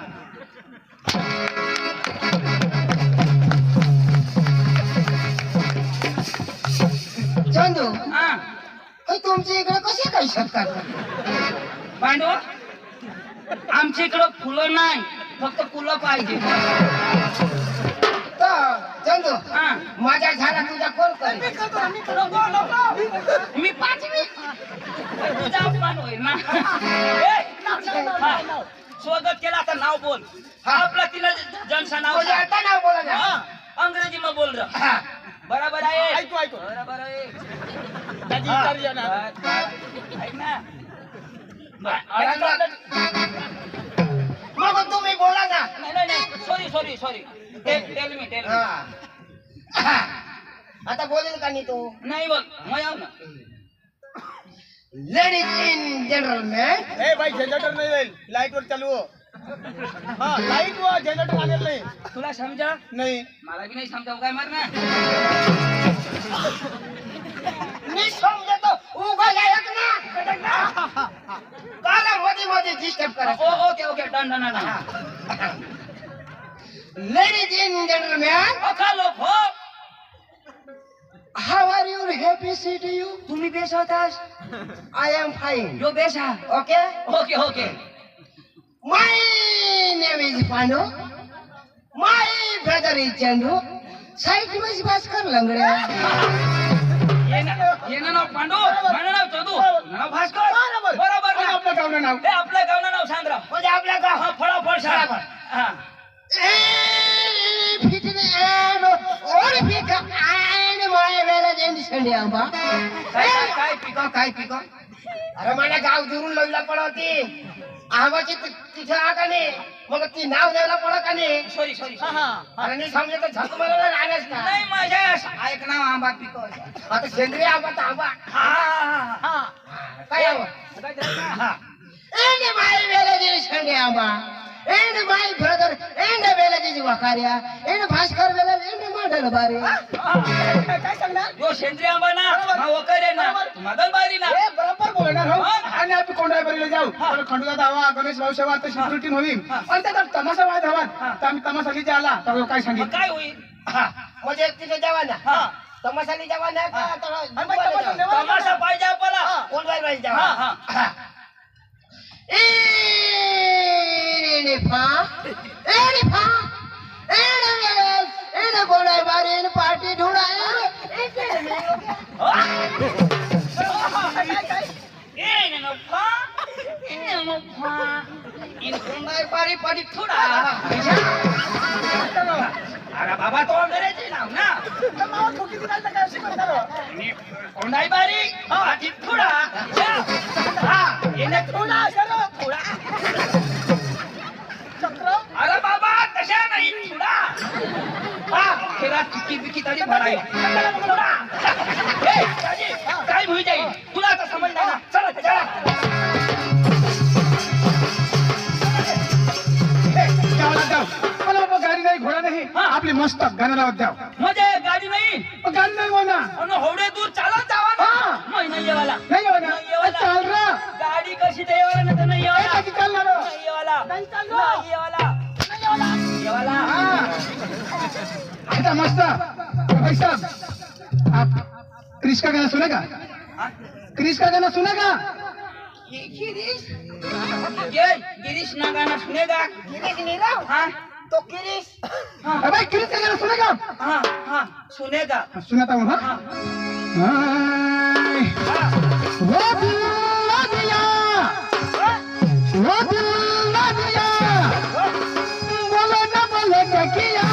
चंदू हा तुमच्या इकडे कसे काही सत्कार पांडव आमच्या इकडं फुलं नाही फक्त फुलं पाहिजे. चंदू हा माझ्या झाला तुझा कोण करेल नको नको मी पाचवी तुझा अपमान होईल ना ए, हा. स्वागत केला आता नाव बोल आपला तिला जनसा नाव तुझ्या आता नाव बोला ना हा, अंग्रेजी में बोल रहा हा. बराबर आहे ऐकू ऐकू बराबर आहे दादी हा. विचारूया ना. ऐक ना मग तुम्ही बोला ना नाही सॉरी टेल मी हा. आता बोलेल का नाही तू नाही बोल मैं आऊ ना लेडीज इन जनरलमॅन ए भाई जनरेटर नाही जाईल लाईट वर चालू हो. हा लाईट वर जनरेटर लागेल नाही तुला समजा नाही मला भी नाही समजावं काय मारना मी समजतो उगा जायक ना काला मध्ये डिस्टर्ब करा okay done ladies in gentleman अखा लोक हो how are you happy city you तुम्ही बेस होतास आय एम फाईन यो बेस हा okay okay my name is Pandu my brother is Chandu side मध्ये भास्कर लंगड्या ये ना नाव पांडू माझं नाव चंदू नाव भास्कर बरोबर ना आपलं गावनं नाव हे आपल्या गावनं नाव सांग राव म्हणजे आपल्या गाव हा फळाफळ सांग हा काय पिका अरे मला गाव दुरून लवला पडवती आवाची तिथे का नाही मग ती नाव द्यायला पड का नाही सॉरी अरे नाही समजे तर झक मला राहण्यास ना नाही माझ्या ऐक ना आंबा पिको आता सेंद्रिय आंबा तर आंबा हा काय हवं And my village is Shandyamba. And my brother, and the village is Wakaria. And Bhaskar village, and Madal Bari. काय सांगणार यो सेंद्रिय आंबा ना हा वकरे ना मदन बारी ना ए बरोबर बोलणार हो आणि आपण कोंडाईबारीला जाऊ तर खंडूचा धावा गणेश भाऊ सेवा तर शिवृटी होईल आणि त्याचा तमाशा वाद हवा तर आम्ही तमाशाली जे आला तर काय मग सांगितलं काय होईल म्हणजे तिथे जवाना हा तमाशाली जवाना का तमाशा पाहिजे आपल्याला कोण बाई बाई हा जवाना हा पार्टी ढूंढा अरे बाबा तो अंग्रेजी नाव ना कोंडाई बारी पाठी थोडा येणे थोडा थोडा अरे बाबा तशा नाही थोडा हा खेळा चिकी बिकी तरी भराय काय होई जाईल तुला आता समजलं ना चला चला मला गाडी नाही घोडा नाही आपली मस्त गाणं लावत द्याव म्हणजे गाडी नाही गाडी नाही बोलना आणि होडे दूर चालत जावा ना नाही येवाला नाही हो ना चाल रा गाडी कशी ते येवाला ना तर नाही येवाला कशी चालणार नाही येवाला नाही येवाला येवाला आता मस्त भाई साहब आप क्रिश का गाना सुनेगा क्रिश का गाना सुनेगा गिरीश ना गाना सुनेगा गिरीश नीरव हाँ तो गिरीश भाई क्रिश का गाना सुनेगा हाँ हाँ सुनेगा सुनाता हूँ हाँ हाँ वो दिल ना दिया वो दिल ना दिया बोलो ना बोलो क्या किया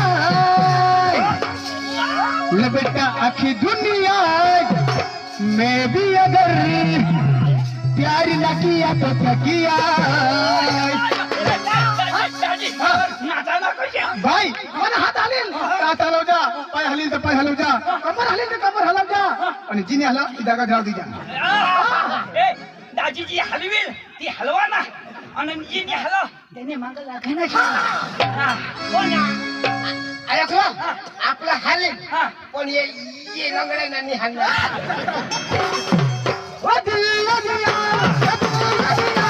लपेटा आखी दुनिया मैं भी अगर प्यार न किया तो क्या किया भाई मन हात हलील हात हलव जा पाय हलील तर पाय हलव जा कमर हलील तर कमर हलव जा आणि जिने हला ती जागा घाव दी जा दाजी जी हलवेल ती हलवा ना आणि जिने हलव त्याने माग लागायला अरे आपलं हालेल हा पण ये लंगड्या नाही हालणार वो दिल ना दिया वो दिल ना दिया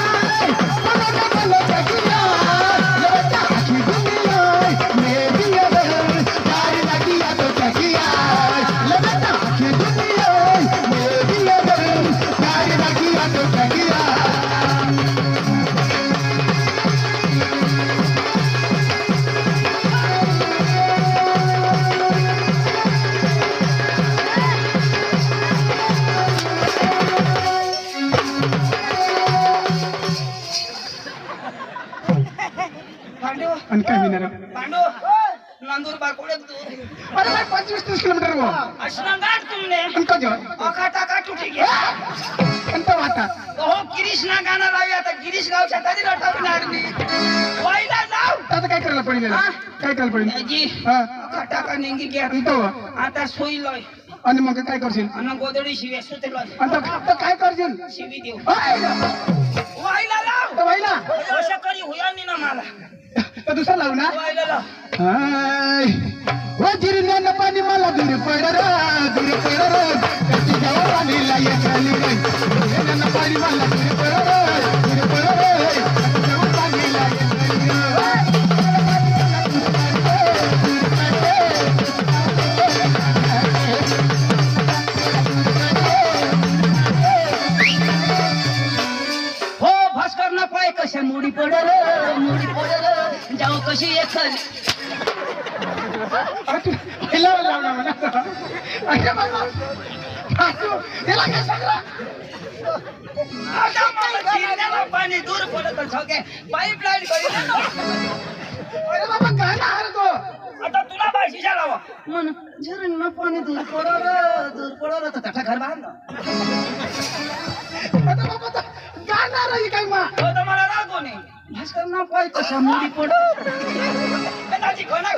बोलो ना बोलो क्या किया लपेटा आखी दुनिया मैं भी अगर प्यार न किया तो क्या किया लपेटा आखी दुनिया मैं भी अगर प्यार न किया तो क्या किया पांडू नंदुरबार कोड़े दूर अरे भाई 25-30 किलोमीटर वो अशनगाट तुमने उनको जो अकाटा काट उठी गया उनको वाता तो हो कृष्णा गाना लाव्या आता गिरीश गावच्या तरी रटावणार मी वाईला जाऊ आता काय करायला पडेल याला? काय करायला पडेल जी हा अकाटा का नेंगी गया उनको आता सोईलोय आणि मग काय करशील आणि गोदडी शिवे सुतलोय आता काय करशील शिवी देऊ हाय! वाईला लाव तर बाईला अशा करी हुयांनी ना मला तर दुसरा लावू ना वाईला लाव हाय! ओ जिरण्यानं पाणी मला दूर पड रे कशी जाऊ पाणीला येताली रे जिरण्यानं पाणी मला दूर पड रे कशी जाऊ पाणीला येताली हो भास्कर ना पाय कशा मुडी पडल जाऊ कशी एखादी पहिला लावला मला अरे बाबा त्याला काय सांगला आता मला जिरण्याला पाणी दूर पडत होते पाईपलाईन करील ना. अरे बाबा काय ना अरे तो आता तुला भाषी लावा म्हण झरणं पाणी दूर पडलं तर त्याचा घर बांधलं आता बाबा गाणार आहे काय मा हो तर मला रागो नाही भास्कर ना पाय कशा मुडी पडत दाजी कोणा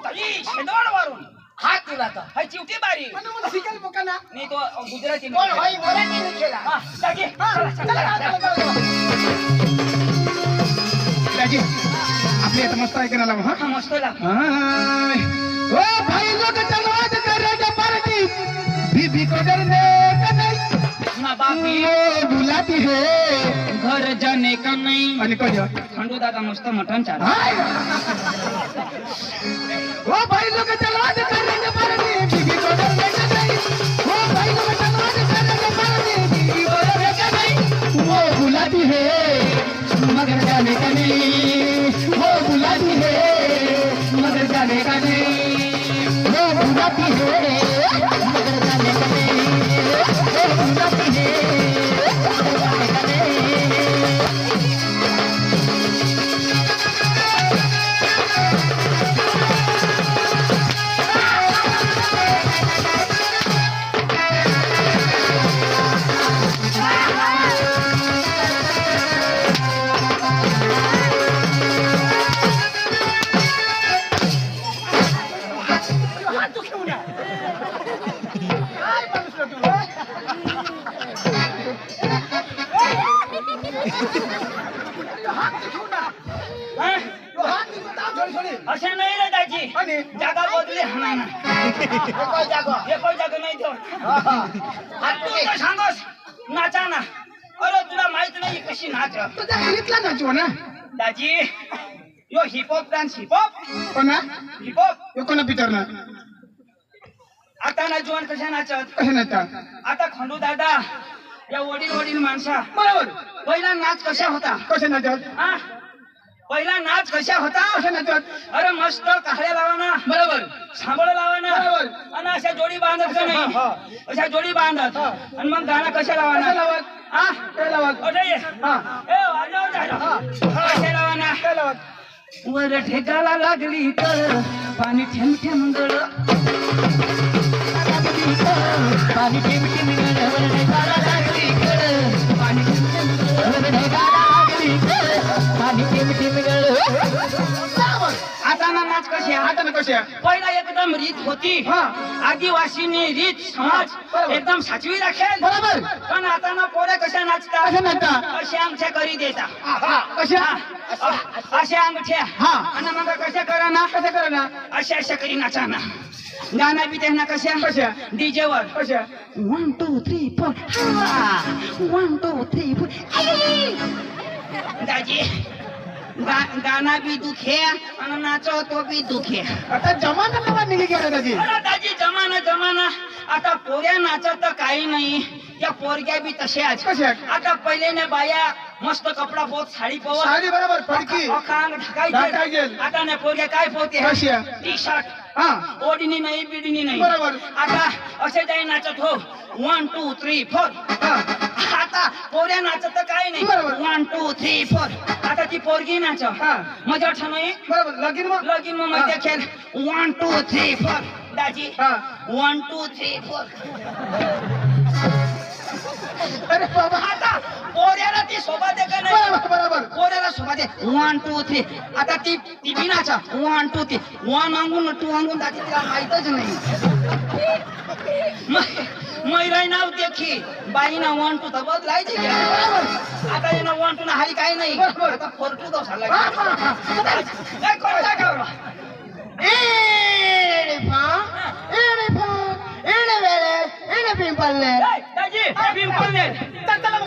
दाजी शेंदवाड वारून हात तुला तर हाय चिवटी बारी मला शिकायला बोका ना नाही तो गुजराती कोण होई मराठी केला हा दाजी दाजी आपली आता मस्त ऐकायला लावा हा हा मस्त लाग हाय. ओ भाई लोग चलो आज करेंगे पार्टी बीबी को डरने का नहीं ना बापी ओ बुलाती है घर जाने का नहीं आणि कधी खंडू दादा मस्त मटण चाल हाय. ओ भाई लोग चलो आज करेंगे पार्टी बीबी को डरने का नहीं ओ भाई लोग चलो आज करेंगे पार्टी बीबी को डरने का नहीं वो बुलाती है मगर जाने का नहीं वो बुलाती है मगर जाने का नहीं वो बुलाती है मगर जाने का नहीं वो बुलाती है मगर जाने का नहीं असे नाही रे दाजी जागा बदली हा ना एकच जागा नाही देऊ तू तर सांगस नाचा ना अरे तुला माहित नाही कशी नाच तुझ्या गणितला नाचव ना दाजी यो हिपहॉप डान्स हिपहॉप कोणा हिपहॉप यो कोणा पितर ना आता ना जीवन कशा नाचत कसे नाचता आता खंडू दादा या वडील माणसा बरोबर पहिला नाच कशा होता कसे नाचत हा पहिला नाच कशा होता कसे नाचत अरे मस्त काहड्या लावा ना बरोबर सांबळ लावा ना बरोबर. आणि अशा जोडी बांधत का नाही अशा जोडी बांधत आणि मग गाणं कशा लावा कसे ना लावत हा काय लावत अरे ये. हा ए वाजव झालं कशा लावा ना काय लावत वर ठेकाला लागली तर पाणी ठेम ठेम गळ पाणी ठेम ठेम गळ वर ठेकाला लागली तर पाणी ठेम ठेम गळ वर ठेकाला लागली तर पाणी ठेम ठेम गळ आता ना नाच कशी आहे? आता ना कसे पहिला एकदम रीत होती हा. आदिवासीनी रीत समाज बरोबर. एकदम साचवी राखेल बरोबर पण आता ना पोरे कशा नाचतात कसे नाचता असे आमच्या करी देता कसे असे अंगठ्या हा. आणि मग कशा करा ना कसे करा ना अशा करी नाचा ना गाणं बी त्यांना कशा? कशा डीजे वर कसे 1 2 3 4 1 2 3 4 दाजी गाना भी दुखे आणि नाचो तो भी दुखे आता जमाना नवा निघी गेला दाजी अरे दाजी जमाना आता पोऱ्या नाचत तर काही नाही, त्या पोरग्या बी तशाच. कशाच? आता पहिले ने बाया मस्त कपडा पोत, साडी पोत, साडी बरोबर फडकी अंग ढकायचे. ढकायचे. आता ने पोरग्या काय पोते? कशा? टी शर्ट, हा ओढणी नाही, बिडणी नाही. बरोबर. आता असे काही नाचत हो, 1 2 3 4. हा आता पोऱ्या नाचत तर काही नाही, बरोबर. 1 2 3 4. आता ती पोरगी नाच हा. मजा छा नाही बरोबर लगीन मग लगीन मग माहिती खेळ 1 2 3 4. दाजी हा 1 2 3 4. अरे बाबा आता पोऱ्याला ती शोभा दे का नाही? बरोबर बरोबर पोऱ्याला शोभा दे 1 2 3. आता ती ती बिनाचा 1 2 3. 1 अंगून 2 अंगून दाजी तिला माहितच नाही. मैराई नाव देखी बाई ना 1 2 तर बदलायची की. आता ये ना 1 2 ना हाली काही नाही. बरोबर. आता 4 2 दो झाला. काय कोणता गाव? पिंपलने दाजी पिंपळने चला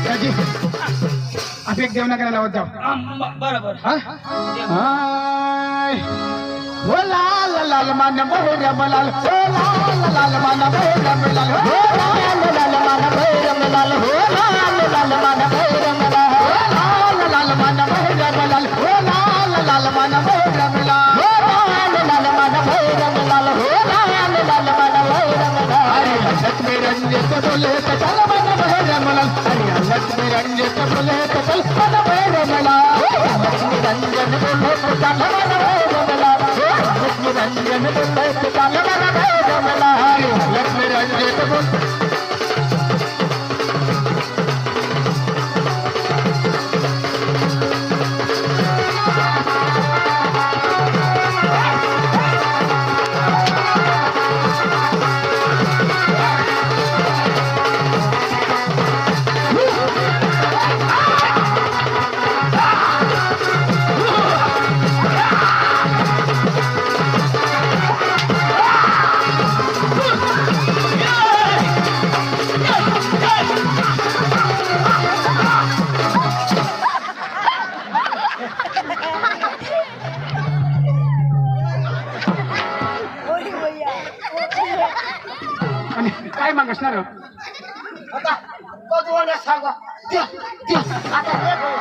दाजी आप एक देवनागरी लावत जाऊ बरोबर. हा हाय हो लाल लाल मान बहिरम लाल हो लाल लाल मान बहिरम लाल हो लाल लाल मान बहिरम लाल हो लाल लाल मान बहिरम लाल हो लाल लाल मान बहिरम लाल हो लाल लाल मान बहिरम लाल हो लाल लाल मान बहिरम लाल हो लाल लाल मान बहिरम लाल अरे लक्ष्मी रंजित बोले तो चल मन बहिरम लाल अरे लक्ष्मी रंजित बोले तो चल मन बहिरम लाल लक्ष्मी रंजन बोले तो चल मन बहिरम लाल लक्ष्मी रंजन बोले तो चल मन बहिरम लाल लक्ष्मी रंजित बोले काय मागसणार आता कधून सांगा आता हे बघ.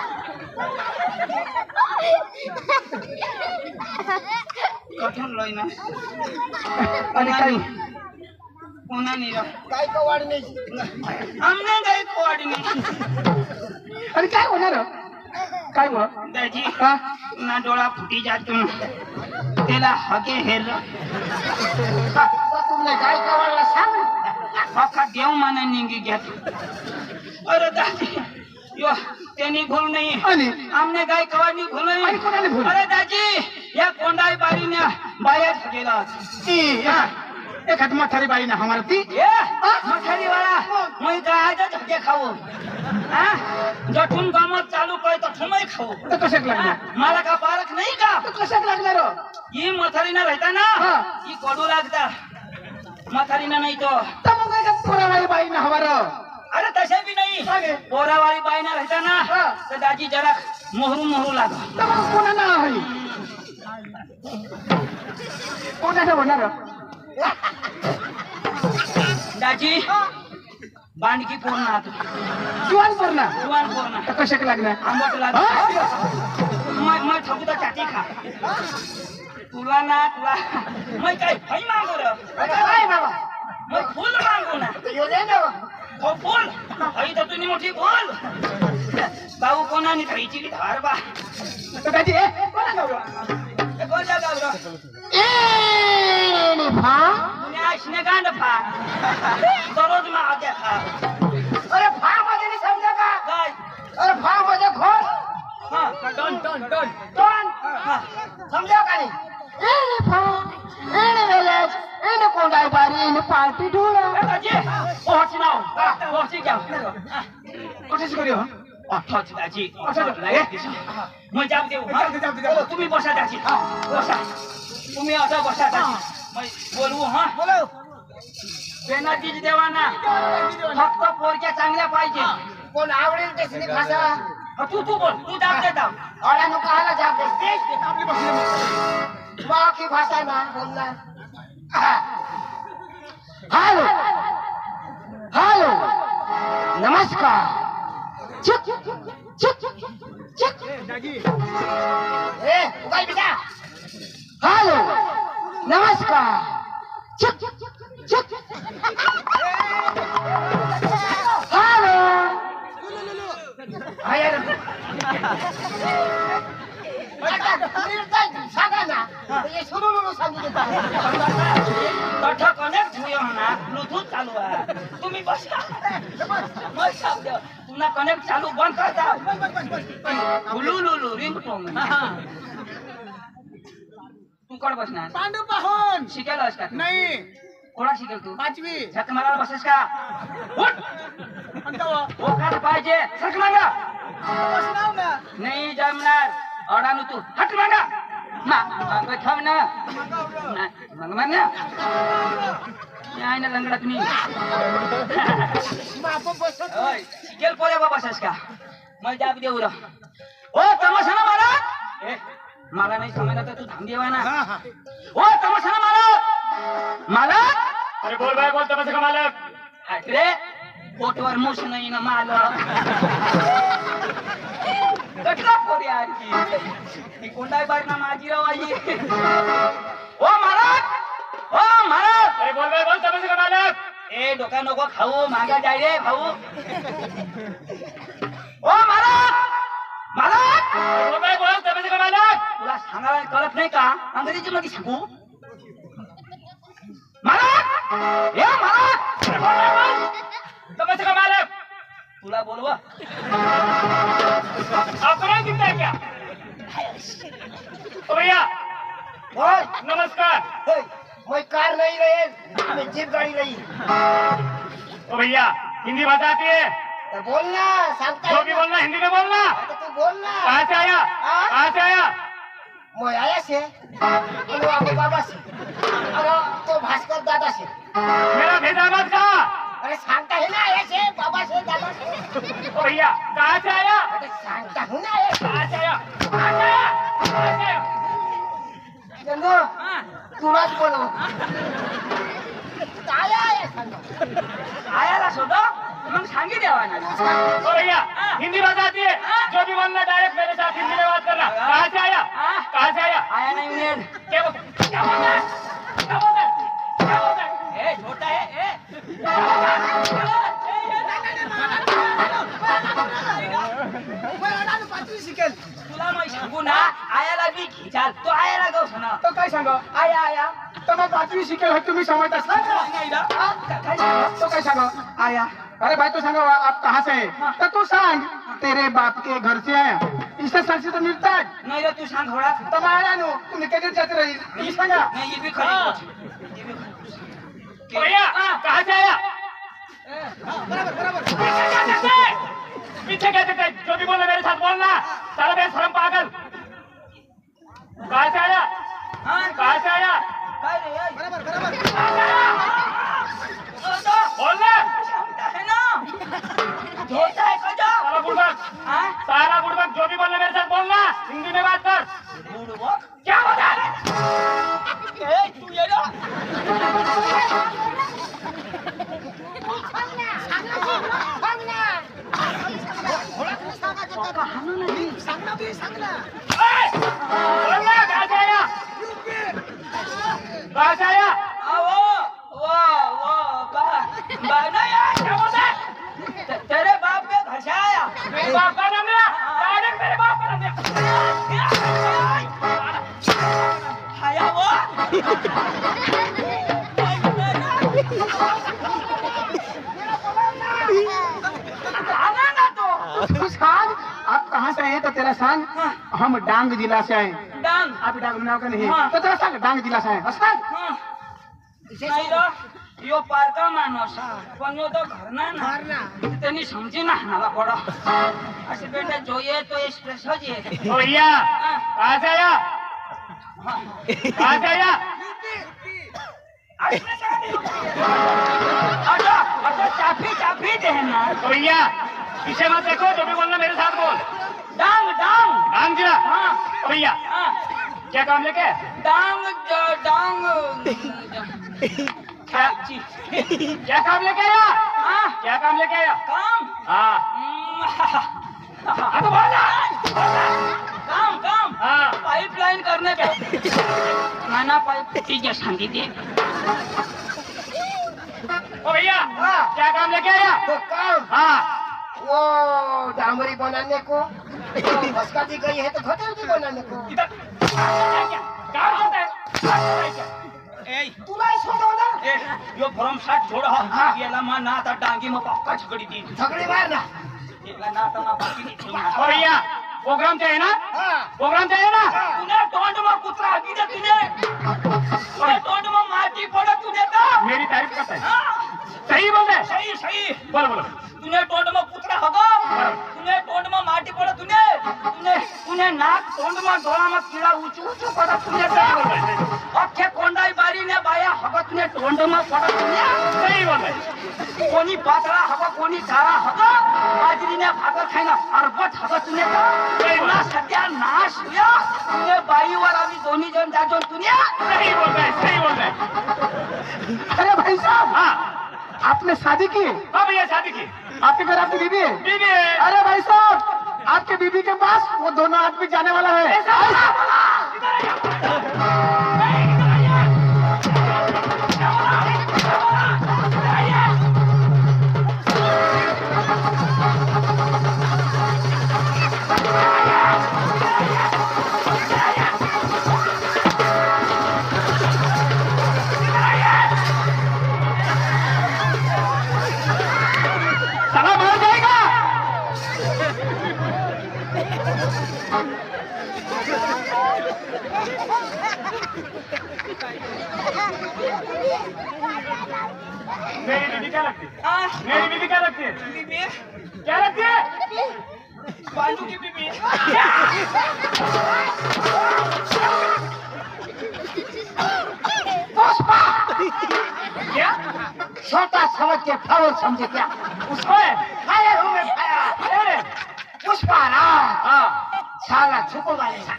कठीण लय ना आणि काय कोणा नाही काय का वाढ नाही आमने काही कोवाडी नाही. आणि काय होणार काय हो दाजी हा ना डोळा फुटी जातो ना त्याला हगे हेर तुमने काय का वाढला सांग अख्खा देव माना निंगी घेत. अरे दाजी यो त्यांनी भूल नाही आणि आमने काय कवानी भूल आणि कोणाने भूल? अरे दाजी या कोंडाई बारीने बायात गेला एखाद म्हातारी बाई ना हमारा ती ये मठारी वाला मैं गायचा झके खाऊ जठून कामात चालू काय तर मैं खाऊ तर कशाक लागणार मला का पारख नाही का तर कशाक लागणार ही मथारीना राहता ना हा. ही कडू लागता मथारीना नाही तो तर मग काय पोरावाई बाई ना हमारा अरे तसे बी नाही अरे. पोरावाळी बाईना राहता ना हा. तर दाजी जरा मोहरू लाग तर मग कोणा ना आहे कोणाचं होणार दाजी बांडकी पूर्ण जीवन पूर्ण जुवान पूर्ण तर कशाक लागणार आंबट लाग मैं ठगू तर चाटी खा तुला ना तुला मैं काय फै मागू र काय बाबा मैं फुल मागू ना येऊ दे ना हो फुल आई तर तुम्ही मोठी फुल भाऊ कोणाने खायची की धार बा तर दाजी कोणा गावला कोणत्या गावरा ए भा पुण्या असणे गांड फा दररोज मागे खा अरे भा मध्ये नाही समजा का काय अरे भा मध्ये खोल हा डन डन डन दोन हा समजा का नाही ए भा ए वेले ए कोंडाई बारी ने पार्टी ढोळा दाजी पहुंच नाव पहुंची जाओ कशाच करूया अठ्ठाच दाजी अच्छा मैं जाऊ देऊ जाऊ दे. तुम्ही बसा दाजी बसा तुम्ही आता बसा दाजी मैं बोलवू हा बोलो बेनातीच देवाना फक्त पोरक्या चांगल्या पाहिजे कोण आवडेल त्याची भाषा तू बोल, तू जाब देता. अडाणू कहाला जाब देते आपली बसली बाकी भाषा ना बोलना हॅलो हॅलो नमस्कार चुप चुप चुप जागी ए उगाई बेटा हॅलो नमस्कार चुप चुप हॅलो आयर सांगा ना हे सुरू सांगू देता तठा कनेक्ट हुयो ना ब्लूटूथ चालू आहे. तुम्ही बसा. मग शब्द पुन्हा कनेक्ट चालू बंद करता. लुलुलु रिंगटोन. तू कोण बसणार? पांडू पाहून शिकेल आहेस का? नाही कोणा शिकेल तू? 5वी झक मारायला बसेस का? उठ. होकार पाहिजे. झक मागा. बसणार ना नाही जमणार. अडाणू तू हट मागा. खाव ना मग मार ना. आहे ना लंगडा तुम्ही. ओय, शिकेल पोऱ्या बाबा बसेस का? मग जाब देऊ रा. ओ तमाशा ना मारा. ए मला नाही समजलं तर तू थांब देवा ना. ओ तमाशा ना मारा. मला अरे बोल भाई बोल तमाशा का मालक. हट रे. पोटवर मूस नाही ना माल. कटला पोरी आरती कोंडाई बार ना माझी रवाई. ओ महाराज ओ महाराज. अरे बोल भाई बोल तमाशा का मालक. ए डोका नको खाऊ मागा जाय रे भाऊ. ओ महाराज महाराज. अरे बोल भाई बोल तमाशा का मालक. तुला सांगायला कळत नाही का? अंग्रेजी मध्ये सांगू. महाराज ए महाराज. अरे बोल भाई बोल तमाशा का मालक. तुला बोलवा. आपको नहीं दिखता है क्या? ओ भैया ओए नमस्कार. मैं कार नहीं रहे मैं जीप गाड़ी रही ओ भैया हिंदी भाषा आती है? तो बोलना सांगता जो भी बोलना हिंदी में बोलना. तो तू बोलना कहाँ से आया? कहाँ से आया? मैं आया से और आपके बाबा से और तो भास्कर दादा से मेरा भेजा मत कहा. अरे सांगता है ना आया से बाबा से दादा से ओ भैया कहाँ से आया? अरे सांगता हूँ ना आया कहाँ से आया? कहाँ से आया? कहाँ से आया? चंदू तुलाच बोलो आया आया सांगा आयाला शोधो मग सांगी द्यावा ना. ओ भैया हिंदी भाषा आती है? जो भी बोलना डायरेक्ट मेरे साथ हिंदी में बात करना. कहाँ से आया? कहाँ से आया? आया नाही मिळेल. क्या बोलता क्या बोलता है? क्या बोलता है? क्या बोलता है? ए छोटा आहे. शिकेल तुला मग सांगू ना आयाला बी खिचाल. तो आयाला गो ना. तो काय सांगा आया आया. तर मग 5वी शिकेल हे तुम्ही समजत असता नाही ना. काय सांगू? तो काय सांगा आया. अरे भाई तो सांगा आप कहाँ से है तो तू सांग तेरे बाप के घर से है इससे संस्कृत तो मिलता है. नाही रे तू सांग थोडा. तर मला नो तुम्ही कधी जाते रही ही सांगा नाही ये भी खरी गोष्ट. ये भी खरी. ओ भैया कहाँ से आया? पीछे क्या देते? जो भी बोलना मेरे साथ बोलना. साला बेशरम पागल. कहाँ से आया? हाँ, कहाँ से आया? काय रे? ए, बोलना. सांगता है ना. झोटा है कजो. साला बुड़बक. हाँ? साला बुड़बक जो भी बोलना मेरे साथ बोलना. हिंदी में बात कर. बुड़बक? क्या होता है? ए, तू ये ना. बोलना कहाँ से आया? कहाँ से आया? क्या बोलता है? तेरे बाप के घर से आया. मेरे बाप का नाम लिया. डायरेक्ट मेरे बाप का नाम लिया. आया वो. आना ना तो. तू सांग आप कहाँ से है तो तेरा सांग हम डांग जिला से आए. डांग. आप डांग नाव का नहीं हाँ. तो तेरा सांग डांग जिला से आए सांग. हाँ. नाही रे. यो पारका माणूस पण यो तो घरना ना त्यांनी समजी ना हाणाला पडो. असे बेटा જોઈએ तो एक्सप्रेस हो जे. ओ भैया कहाँ से आया? कहाँ से आया? अच्छा अच्छा चाफी चाफी दे ना. ओ भैया पीछे मत देखो, जो भी बोलना मेरे साथ बोल। डांग डांग डांग जिला। हाँ भैया हाँ क्या काम लेके? डांग डांग क्या जी क्या काम लेके आया? हाँ क्या काम लेके आया? काम हाँ तो बोल ना। काम काम हाँ पाइपलाइन करने पे नाना पाइप ठीक है शांति दे ओ भैया हाँ। क्या काम लेके आया? तो काम हाँ वो डामरी बनाने को, तो भस्का दी गई है तो होटल भी बनाने को। इधर क्या काम होता है? ए तुला सोडो ना, ए यो भरमसाठ छोड हा याला मा ना आता डांगी म पक्का झगडी दी झगड़ी मार ना। याला ना आता मा बाकी नहीं ठेवणार. ओ भैया प्रोग्राम चाहिए ना? हाँ प्रोग्राम चाहिए ना? तूने तोंड में कुत्रा हगी दे तूने तोंड में माटी पड़ा तूने का मेरी तारीफ करता है। हाँ, सही बोल रहे? सही सही बोलो बोलो। तूने तोंड में कुत्रा हगा तूने तोंड में माटी पड़ा तूने तूने तूने नाक तोंड में डोळा में कीड़ा ऊंचू ऊंचू पड़ा तूने सही बोल रहे? अख्खे कोंडाई बारी ने बाया हगा तूने तोंड में पड़ा तूने सही बोल रहे? कोणी पातळा हवा कोणी काळा हवा बाजरीने भाकर खायला अरबट हवा तुने तुला सध्या नाश हुया तुने बाईवर आम्ही दोन्ही जण जाजो तुने सही बोल रहे? सही बोल रहे? अरे भाई साहब, हाँ आपने शादी की? हाँ भैया शादी की। आपके घर आपकी बीबी है? बीवी है। अरे भाई साहब, आपके बीबी के पास वो दोनों आदमी जाने वाला है। साला मर जाएगा। मेरी बीवी क्या लगती है? मेरी बीवी क्या लगती है? बीबी क्या लगती है? बाजू की बीबी क्या? छोटा समझ के फ्लावर समझे क्या? उसको है? फायर हूँ मैं फायर। अरे, पुष्पाराज हाँ साला छुपो वाले सा।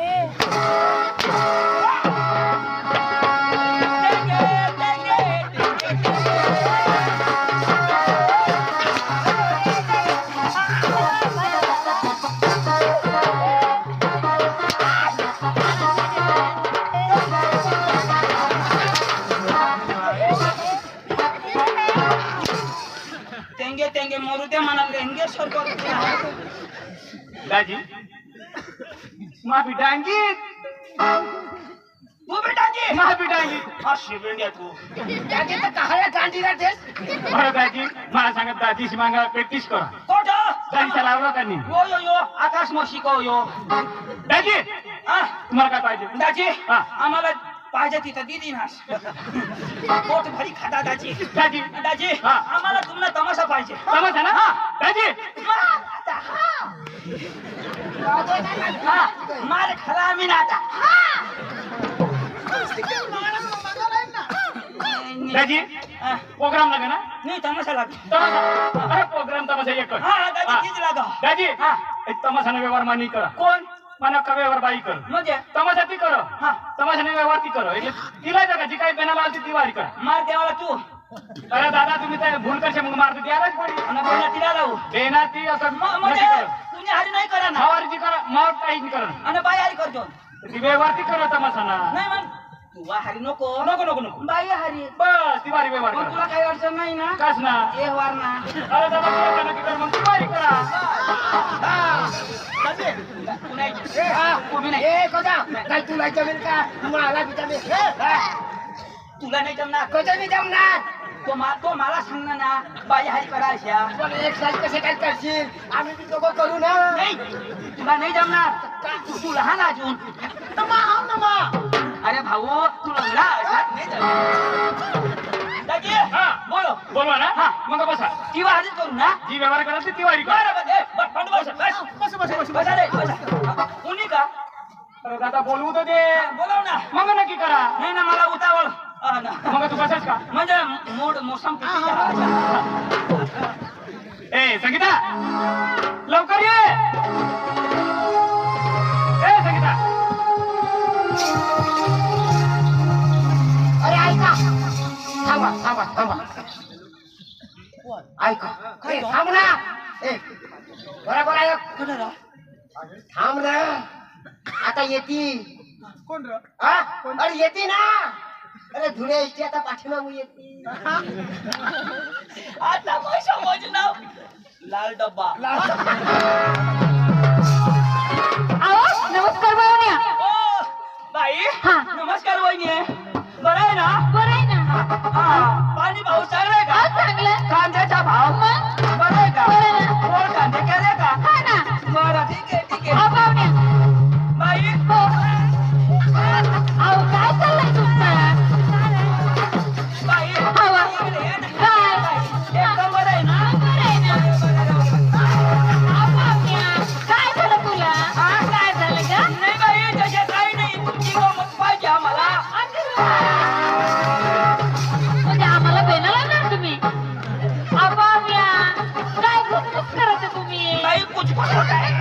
तेंगे तेंगे मरू दे म्हणाल हेंगे सरकार दाजी माँ पिटाएंगी, तू बेटांगी माँ पिटाएंगी। हा शिवेंड्या तू जाके तो कहा है गांधी का ड्रेस? बरं दाजी मला सांगत दाजीशी मागा प्रॅक्टिस करा. कोठ दाजी चलावलं का नाही? यो यो यो आकाश मग शिकव यो दाजी हा तुम्हाला काय पाहिजे? दाजी हा. आम्हाला पाहिजे तिथं दिदी ना पोट भरी खाता दाजी दाजी दाजी हा. आम्हाला तुम्हाला तमाशा पाहिजे समज ना? हा. दाजी हा मार खरा आम्ही ना आता दाजी हा. प्रोग्राम लगे ना? नाही तमाशा लागतो तमाशा अरे प्रोग्राम तमाशा एक कर. हा दाजी हा. तीच लागा दाजी हा. एक तमाशाने व्यवहार मानी करा. कोण माना का व्यवहार बाई कर. म्हणजे तमाशा ती कर. हा. तमाशाने व्यवहार ती कर. એટલે तिला जगा जी काही बेनाला आली ती वारी कर. मार देवाला तू अरे दादा तुम्ही ते भूल करशे मग मारतो द्यायलाच पडी. आणि बोलला तिला लावू बेना ती असं म्हणजे नक्की कर. तुम्ही हरी नाही करा ना मावारीची करा मावर काही नाही करा. आणि बाई हरी करतो ती व्यवहार ती करा तमाशाना. नाही मग तू हरी नको नको नको नको. बाई हरी बस ती वारी व्यवहार मग करा. तुला काही अडचण नाही ना कस ना? ये वार ना अरे दादा तुला नक्की कर मग ती वारी करा. तू नाही उभी नाही ए कोदा काय तुला जमीन का? मला भी जमीन. तुला नाही जमणार कोदा भी जमणार. तो मला सांगणार ना बाई हरी करायच्या पण एक साल कसे काय करशील? आम्ही बी दोघं करू ना. नाही तुला नाही जमणार तू लहान अजून नमा हाव नमा. अरे भाऊ तू लग्न नाही जमणार. दाजी हा. बोलो बोलवा ना? हा. मग बसा. ती हरी करू ना जी व्यवहार करायची ती वारी कर. बरोबर ए, बस, फंड बस, बस. बसा रे, बसा. कोणी का अरे दादा बोलवू तर दे. बोलाव ना मग नक्की करा. नाही ना मला उतावळ ना. मग तू बसच का? म्हणजे मूड मोसम ए संगीता लवकर ये. ए संगीता अरे ऐका थांबा थांबा थांबा ऐका ए, थांब ना ए बरोबर ऐक थांब ना आता येती कोण र हा अरे येते ना अरे धुळे एसटी आता पाठीमागू येते आता मग समजलं लाल डब्बा आओ नमस्कार बावण्या. ओ बाई हा. नमस्कार वहिनी बरं आहे ना बरं आहे ना? हा. पाणी पाऊस चाललाय का हा, चांगलं. कांद्याचा भाव मग? बरं आहे का बरं आहे. गोड कांदे केले का हा ना. बरं ठीक आहे ठीक हा, आहे बावण्या. बाई हो. अहो, काय चाललंय तुमचं? बाई हवा. इकडे ये ना. काय? एकदम बरं आहे ना बरं आहे ना? हा, बावण्या. काय झालं तुला? काय झालं ग? नाही बाई तसे काही नाही तुमची गमत पाहिजे आम्हाला म्हणजे आम्हाला बेना लागणार तुम्ही? हा, बावण्या. काय गुसगुस करत आहे तुम्ही? बाई कुछ होत आहे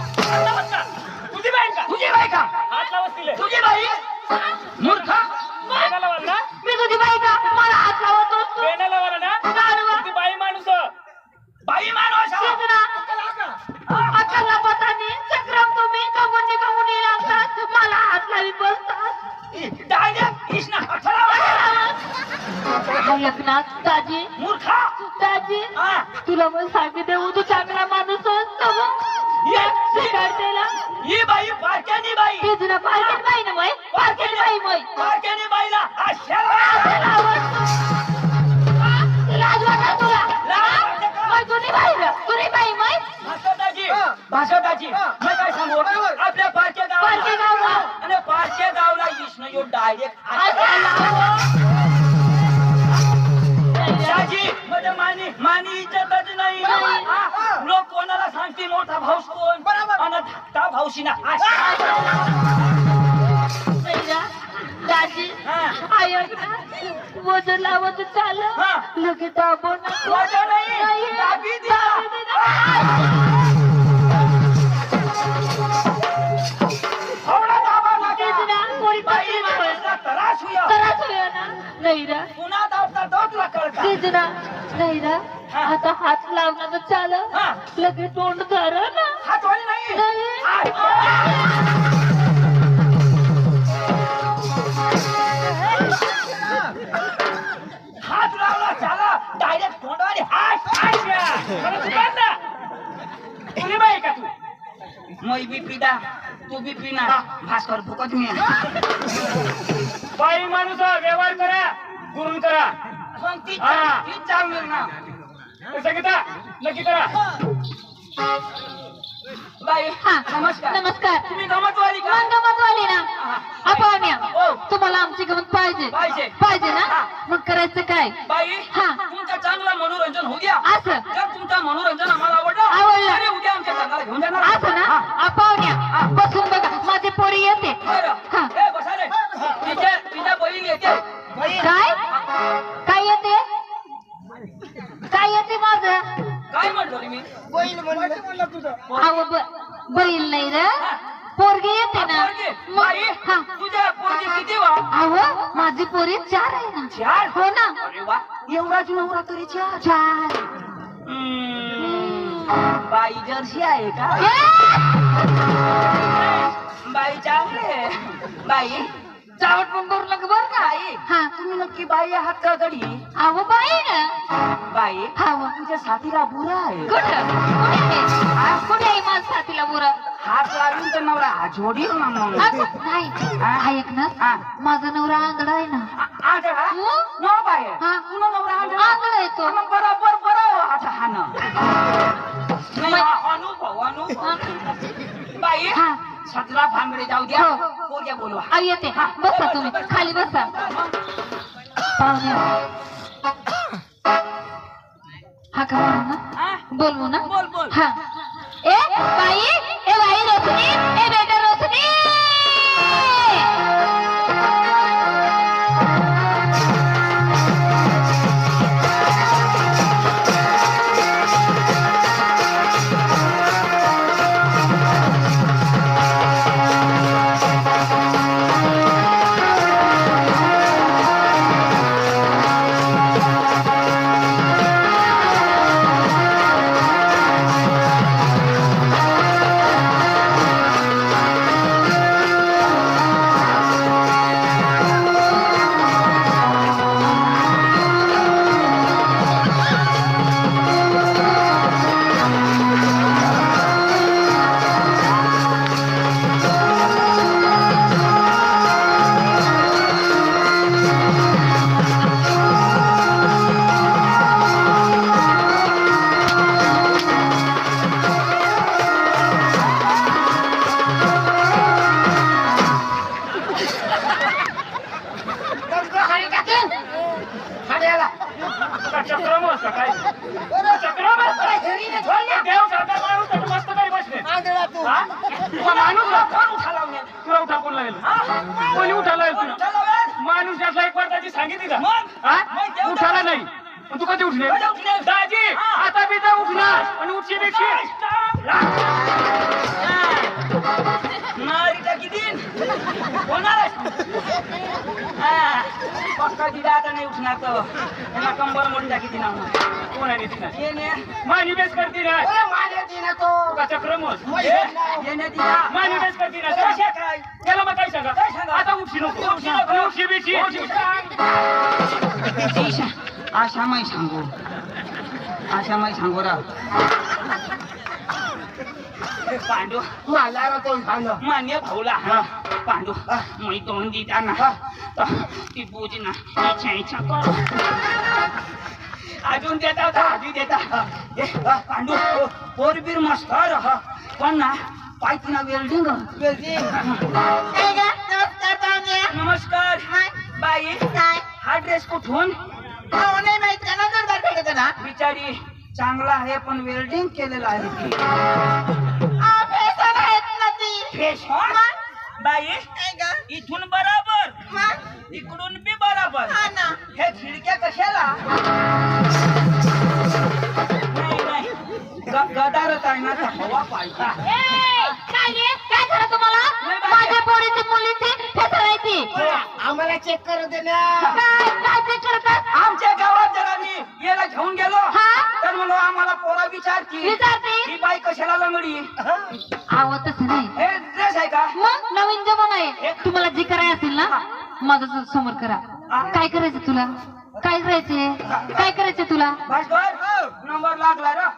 तुझी बाई का तुझी बाई का हात लावत दिले तुझी बाई मूर्ख बेनाला वाला ना मी तुझी बाई का? मला हात लावतो तू? बेनाला वाला ना गाढवा. ती बाई माणूस बाई माणूस तेच ना. अक्कलला पोटाने चक्रम तुम्ही कमुनी लागतात. मला हात लावीत बसतात. डायरेक्ट कृष्ण ऐक ना दाजी मूर्ख दाजी हा. तुला पण सांगितले तू चांगला माणूस असतो स्वीकारतेला ही बाई पारक्यानी बाई तुझं पार्केट बाई ना बाई पार्केट बाई बाई पारक्यानी बाईला लाज वाटत तुला लाज वाटते का? तुझी बाई रे तुझी बाई बाई भाषाताची मी काय सांगू आपल्या पारखे गावला आणि पारखे गावला कृष्ण यो डायरेक्ट शाजी म्हणजे मानी इज्जतच नाही हा? लोक कोणाला सांगते मोठा भाऊस कोण आणि धाकटा भाऊशी ना दाजी ऐक ना वजन लावत चाल हा. लगेच दाबून वजन नाही, दाबी दिला. थोडा दाबा नका. बाई माणूसला त्रास होईल. नाही रा पुन्हा दाबता तो तुला कळका तेजना नाही रा हा. आता हात लावणार चाल हा. लगेच तोंड धर ना हात वाली नाही नाही. हात लावला चाला डायरेक्ट तोंडवाली हात तुझी बाई का तू मै बी पिदा तू बी पिना भास्कर फुकट मी बाई माणूस व्यवहार करा गुरुन करा पण ती हा. चांगली ना संगीता नक्की करा बाई हा नमस्कार नमस्कार तुम्ही गमतवाली का मग गमत वाली ना आपण हो. तुम्हाला आमची गमत पाहिजे पाहिजे. पाहिजे ना हा. मग करायचं काय बाई हा. तुमचं चांगलं मनोरंजन होऊ द्या असं जर तुमचं मनोरंजन आम्हाला आवडलं. आवडलं उद्या आमच्या जगाला घेऊन जाणार असं ना हा. आपण बसून बघा माझी पोरी येते बरं. हा. ए, बसा रे. तिच्या बहीण येते काय काय येते काय येते माझं काय म्हणतो रे मी बैल म्हणलं अहो बैल नाही रे पोरगी येते ना पोरगी? मग बाई हा. तुझ्या पोरगी किती वा अहो माझी पोरी 4 आहे ना चार हो ना अरे वा एवढाच नवरा तरी चार 4 बाई जर्सी आहे का बाई चांगली आहे बाई चावट पण करू नका बरं का बाई हा तुम्ही नक्की बाई आहात का गडी अहो बाई ना बाई हा तुझ्या साथीला बुरा आहे कुठे आहे माझ्या साथीला बुरा हात लागून तर नवरा जोडी ना मग नाही ऐक ना हा. माझा नवरा आंधळा आहे ना आंधळा हो? न बाई हा. पुन्हा नवरा आंधळा आंधळा आहे तो मग बरोबर बरं आता हा ना नाही, अनुभव बाई हा सतरा भांगडे जाऊ द्या हो. पोरग्या बोलवा अहो येते बसा तुम्ही खाली बसा पाहुणे हा का म्हणू ना हा? बोलवू ना बोल बोल हा ए बाई रोशनी ए बेटा रोशनी कोणी उठाला कोण उठाला बे? माणूस ज्याला एक वर्षाची सांगितली का मग? हा? मग तेवढं- उठाला नाही पण तू कधी उठले कधी उठले? दाजी हा. आता बी तर उठणार आणि उठशी बिकशी मारी टाकी दिन होणार पक्का दिला आता नाही उठणार तर त्यांना कंबर मोठी टाकी दिना कोण आहे तिला ये ने मानी बेस करती ना अरे मागे दिना तो का चक्रमोस ये ने दिला मानी बेस करती ना कशा काय त्याला मग काय सांगा काय सांगा? आता उठशी नको उठशी नको. उठशी बिकशी आशा माई सांगू आशा माई सांगू रा पांडू मला रा तो सांग मान्य भाऊला पांडू मी दोन देताना ती बुजी ना इच्छा इच्छा कर अजून देता होता आधी देता पांडू पोरबीर मस्त पण ना पाहिजे ना वेल्डिंग नमस्कार पाहुणे नमस्कार बाई काय हा ड्रेस कुठून नाही माहित का ना जोरदार भेटत ना बिचारी चांगला आहे पण वेल्डिंग केलेलं आहे ती फॅशन आहेत ना ती फॅशन बाई काय ग इथून बराबर मग इकडून बी बराबर हा ना हे खिडक्या कशाला नाही नाही गदारच आहे ना त्या हवा पाहिजे काय रे काय झालं तुम्हाला माझ्या पोरीची मुलीची फेसरायची आम्हाला चेक करू दे ना काय काय ते करतात आमच्या गावात जरा मी याला घेऊन गेलो हा? तर म्हणलो आम्हाला पोरा विचारती विचारते ही बाई कशाला लंगडी आवतच नाही हे ड्रेस आहे का मग नवीन जमाना आहे तुम्हाला जे करायचं असेल ना माझं समोर करा काय करायचं तुला काय करायचे काय करायचं तुला भास्कर नंबर लागला रा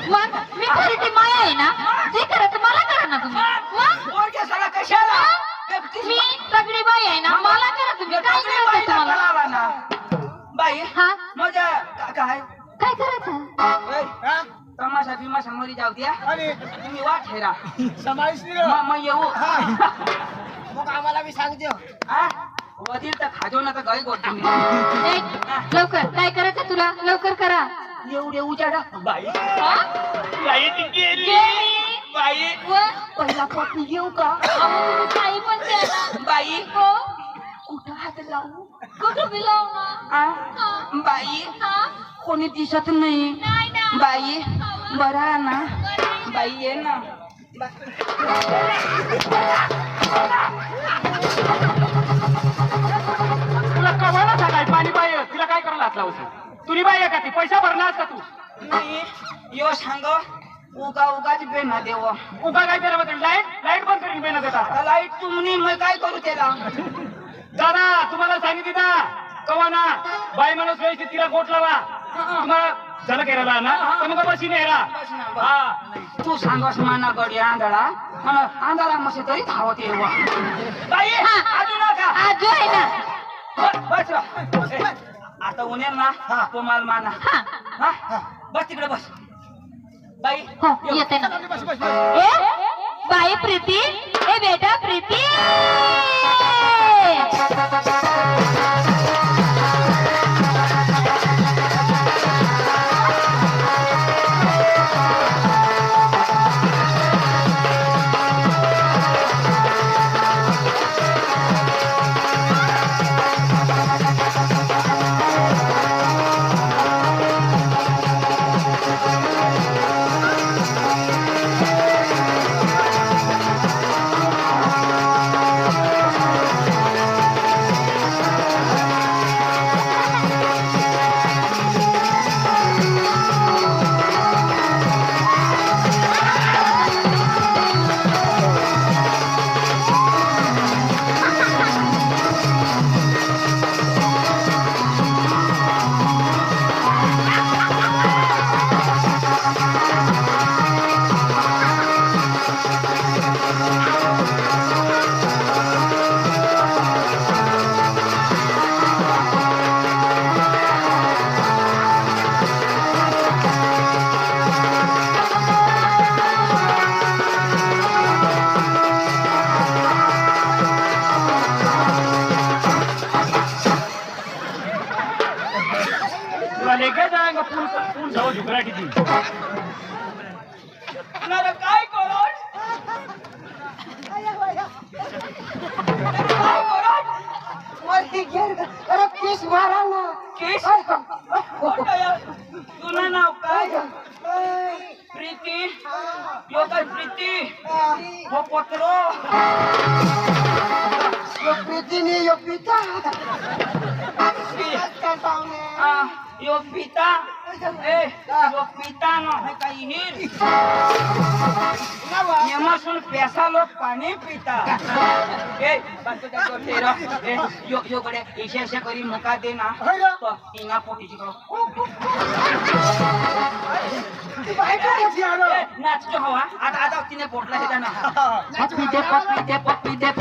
मग मी खरी ती माया आहे ना जे करायचं मला करा ना तुम्ही मग पोरक्या साला कशाला मी सगळी बाई आहे ना मला करा तुम्ही काय सगळी करायचं बाईला तुम्हाला करावा ना बाई हा मजा काय काय करायचं ओय, तमाशा बिमाशा मरी जाऊ द्या तुम्ही वाट हेरा समाईश्री मग येऊ मग आम्हाला बी सांग देव हा? वधील तर खाजो ना तर गाई गोट ए, लवकर काय करायचं तुला लवकर करा एवढे उजाडा बाई हा? लाईट गेली गेली. बाई व? पहिला पत्नी येऊ का अहो, तुम्ही काही पण द्या ना. बाई हो? कुठं हात लावू कुठं बी लावू ना. आ? हा. बाई हा? कोणी दिसत नाही नाही ना. बाई बरा ना बाई ये ना तुला कमाला सांगाय पाणी बाई तिला काय करायला असला होतं तुरी बाई आहे का ती पैसा भरलास का तू नाही यो सांग उगा उगाच बेना देव उगा काय केलं म्हणजे लाईट बंद करून बेना देता लाईट तुम्ही मग काय करू त्याला दादा तुम्हाला सांगितली ना कवा ना बाई माणूस वेळी तिला गोट लावा तुम्हाला झालं केला ना तर मग बशी नेरा हा तू सांगस माना गडी आंधळा आंधळा मसे तरी धावत येऊ बाई आजू नका आजू आहे ना. बस रा. आता उन्हेल ना तो माल माना हा? बस तिकडे बस बाई हो येते ना. ए बाई प्रीती ए बेटा प्रीती लेके जाएगा फूल जाओ झुकराटी थी काय करू वरती घेर अरे किस मारा ना केस तुझं नाव काय प्रीती यो काय प्रीती हो पत्रो यो प्रीती नहीं यो पिता यो पिता ए यो पिता न है काही हिर येमासून पैसा लोग पाणी पिता ए बाकी काय तेरा ए यो यो कडे इशे करी मुका दे ना तो इंगा पोटीची करो नाच जो हवा आता तिने पोटला हे ना पप्पी दे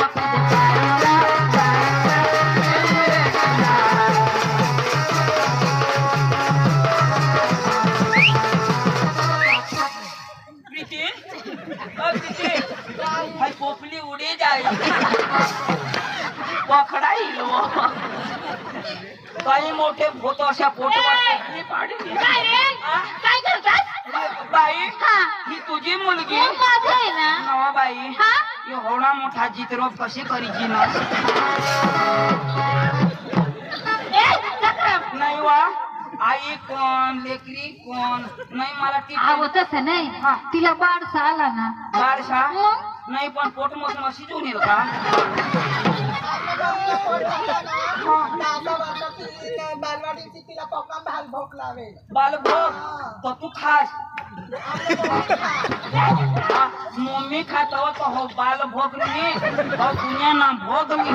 भाई पोपली उड़ी जाए पकडाई काही मोठे भूत अशा पोटवर पाडली काय रे काय करतात बाई हा ही तुझी मुलगी माझं आहे ना नवा बाई हा एवढा मोठा जितरोप कशी करीची ना ए चक्रम नाही वा आई कोण लेकरी कोण नाही मला ती अहो तसं नाही हा. तिला बारसा आला ना बारशा मग नाही पण पोट मोठं अशी घेऊन येईल का बालभोग तर तू खास मम्मी खाताव तो हो बालभोग मी और दुनिया ना भोग मी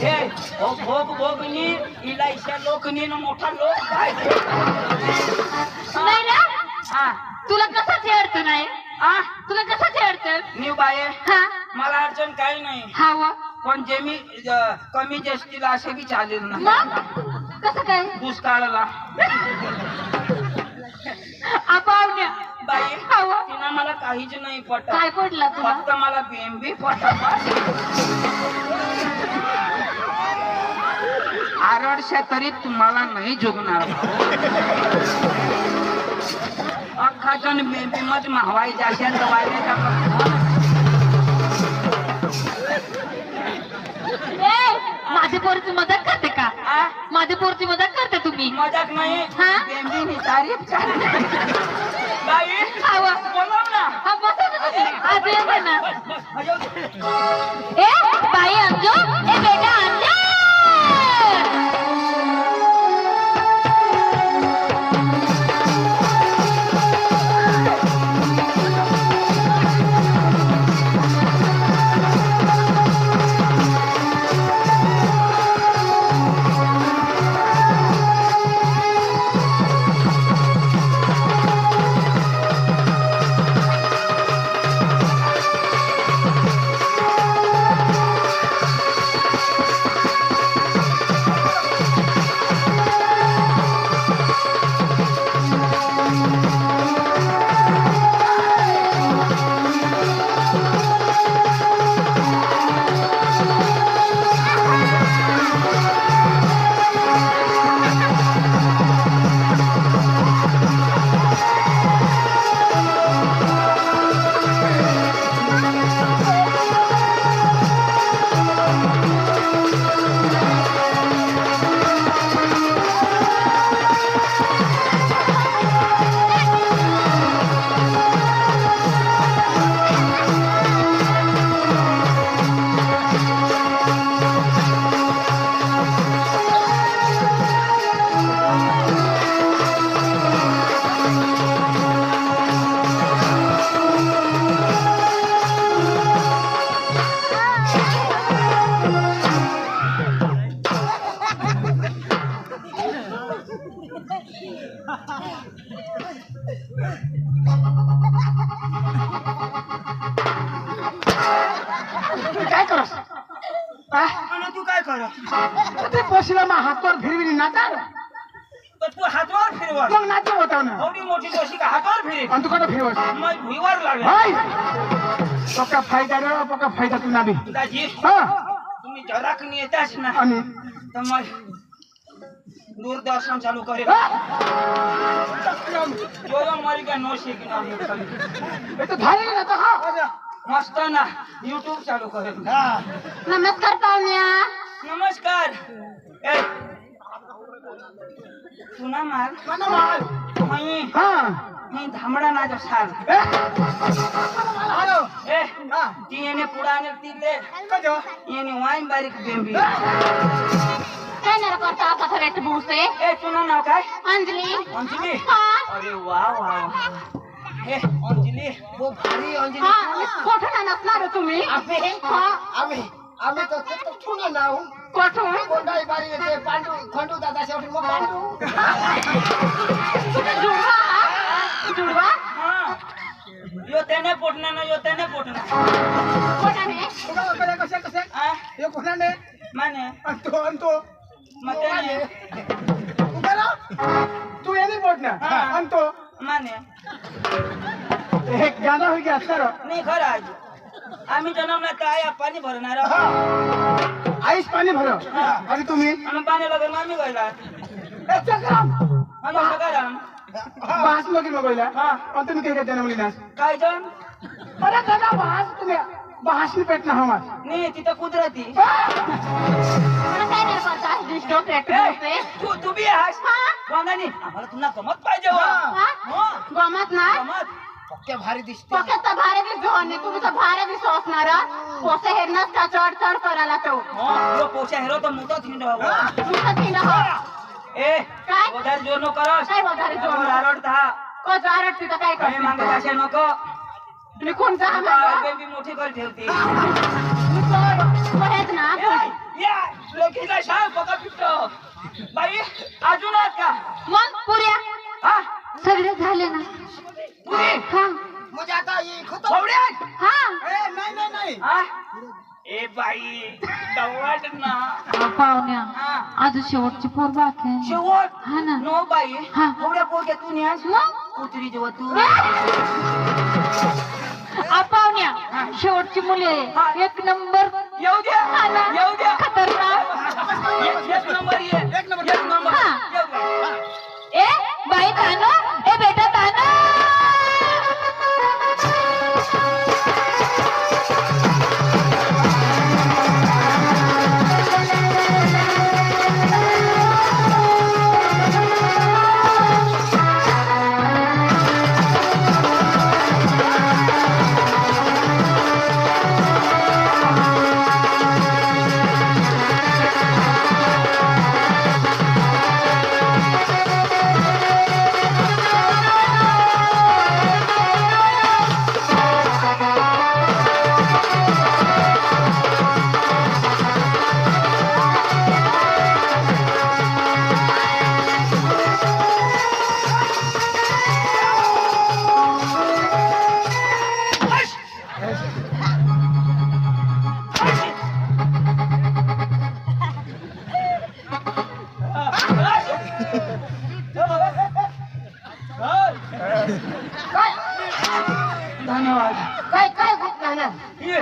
हे हो भोग नी इलायच्या लोकनी ना मोठा लोक काय नाही ना हा तुला कसं छेडतं नाही आ तुला कसं छेडतं मी बाये हा मला अडचण काही नाही हा व पण जे मी कमी जास्तीला असे बी चालेल ना मग कसं काय दुष्काळाला पाहुण्या बाई हा व तिनं मला काहीच नाही पटत काय पडला तुला फक्त मला बेंबी पटत आरडशा तरी तुम्हाला नाही झुकणार अख्खा जण बेंबी मध्ये माहवाई जाशाल माझी पोरची मदत करते का माझी पोरची मदत करते तुम्ही मजाक नाही हा? बेंबी नि तारीफ बाई हा व बोलव ना हा बसा ना तुम्ही आज येते ना अयो, ए बाई अंजू ए बेटा अंजू काय करस आणि तू काय कर ते बसला मा हातवर फिरविली नाचा तर तू हातवर फिरवा मग नाच होता ना एवढी मोठी जोशी का हातवर फिरे आणि तू कडे फिरवस मग भुईवर लागला हाय पक्का फायदा रे पक्का फायदा तू नाबी दाजी हा तुम्ही जराक नेताच ना आणि तर मग दूरदर्शन चालू करेल जो मर गया नो शिकणार हे तर झाले ना आता. हा मस्त ना युट्यूब चालू करेल नमस्कार पाहुण्या. नमस्कार ए पुन्हा मार मला मार. हा मी धामडा ना जो साल आलो. ए हा ती येणे पुढाने तिले कजो येणे वाईन बारीक बेंबी काय नाही करता आता खरेट बोलते. ए तुझं नाव काय अंजली. अंजली हा अरे वा वा ए अंजली वो भारी अंजली हा कोठून नसणार तुम्ही. आम्ही हा आम्ही तर ठुन नाव कोठून. कोंडाई बारी ते पांडू खंडू दादा शेवटी मग पांडू जुडवा. जुडवा हा यो त्याने पोटणार ना यो त्याने पोटणार कोणाने. तुला कसे कसे आ हे कोणाने माने अंतो मग त्याने उगाला तू येणे बोट ना हा. अंतो माने एक गाणं होई गया सर. नाही खरं आज आम्ही जन्मला तर आई पाणी भरणार आईस पाणी भर. आणि तुम्ही आम्ही पाणी लागून आम्ही गयला ए चक्राम आम्ही सकाराम बास लोकी मोबाईला. हा. आणि तुम्ही काय जन्मली ना काय जण अरे दादा बास तुम्ही बासनी पेट ना हमार. नाही तिथं कुदरती मला काय नाही करता डिस्टर्ब रेट बोलते. तू बी आहेस कोणानी आम्हाला तुला गमत पाहिजे हो. हो, गमत नाही. गमत पक्के भारी दिसते फक्त भारे दिसतो आणि तुम्ही तर भारे दिसतो असणार. पोसे हेरनच का चढ चढ करायला तो हो यो पोशा हेरो तर मोठा थिंड बाबा तुमचं तिनं हो. ए काय? વધારે જોર નો કરસ काय वधारे जोर. आरडता को जारट तिथं काय ए करते. मागे भाषा नको निघून जा बाळ आम्हाला. बेबी मोठी कर ठेवते हेच ना. या लोकीला शाळ पका पिटतो बाई अजून आहात का मग पुऱ्या हा सगळे झाले ना. पुरी हा म्हणजे आता ही खत बावड्या हा ए नाही नाही नाही हा ए बाई दवाड ना पाहुण्या हा आज शेवटची पोर बाकी आहे. शेवट हा ना. नो बाई हा. एवढ्या पोरक्या तू न्यास मग कुत्री जेव्हा तू पाहुण्या शेवटची मुली आहे. एक नंबर येऊ द्या हा ना. येऊ द्या खतरनाक. एक नंबर ये एक नंबर हा. येऊ द्या. ए बाई तानो ए बेटा तानो. धन्यवाद काय काय खूप गाणं ये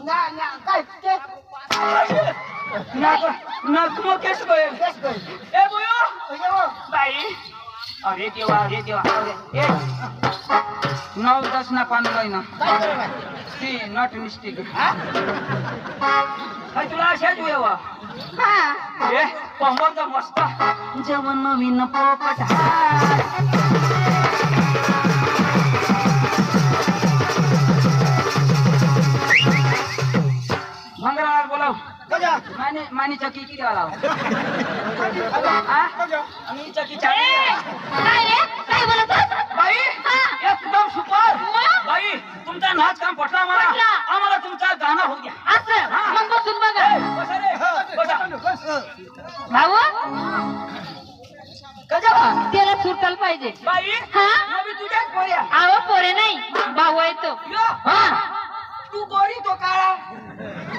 ना ना काय ते नाक केस गए केस गए ए बोयो येऊ बाई अरे देवा अरे ए 9-10 ना पान गईना काय करायला ती नॉट मिस्टेक काय तुला अशाच येवा हा ए पंबर तर मस्त जेवण नवीन पोपट भंगरावर बोलाव कजा मानी चक्की किती आला कजा आणि चक्की काय रे काय बोलत होता? बाई हा. एकदम सुपर मग? बाई तुमचा नाच काम पटला आम्हाला पटला. आम्हाला तुमचा गाणं होऊ द्या असं हा. मग बसून बघा. ए, बसा रे बसा भाऊ कजा त्याला सुटायला पाहिजे. बाई हा? नवी तुझ्याच पोऱ्या आवा पोरे नाही भाऊ आहे तो. यो हा तू गोरी तो काळा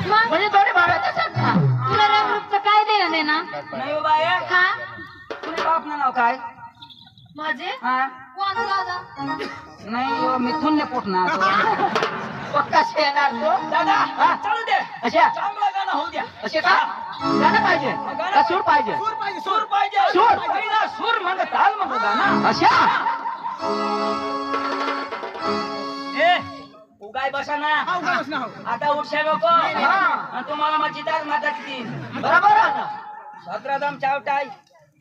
मग म्हणजे थोडे भाऊ आहे तसंच. तुला रंगरूपचं काय देणं देणार. नाही हो बाई हा तुझे बाप नाव काय माझे हा कोण दादा. नाही हो, मिथून ने पोटणार पक्का शेणार तो दादा चालू दे अशा चांगला गाणं होऊ द्या असे का गाणं पाहिजे का सूर पाहिजे सूर पाहिजे सूर. पहिला सूर मग ताल मग गाणं अशा ए उगाय बसा ना आता उठशा नको आणि तुम्हाला माझी ताक माता किती बरोबर आहे ना 17 दम चावटाय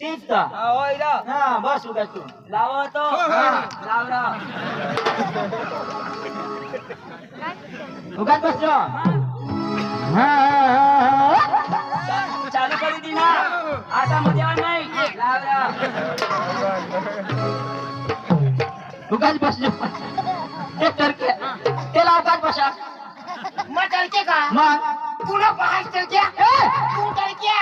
तीच तर होय रा हा बस उगा तू लावा तो लाव रा उगाच बसलो चालू करी दी ना आता मध्ये आण नाही लाव रा उगाच बसलो ते टरके त्याला उगाच बसा मग टळके का मग तुला पाहाय टळक्या ए तू टळक्या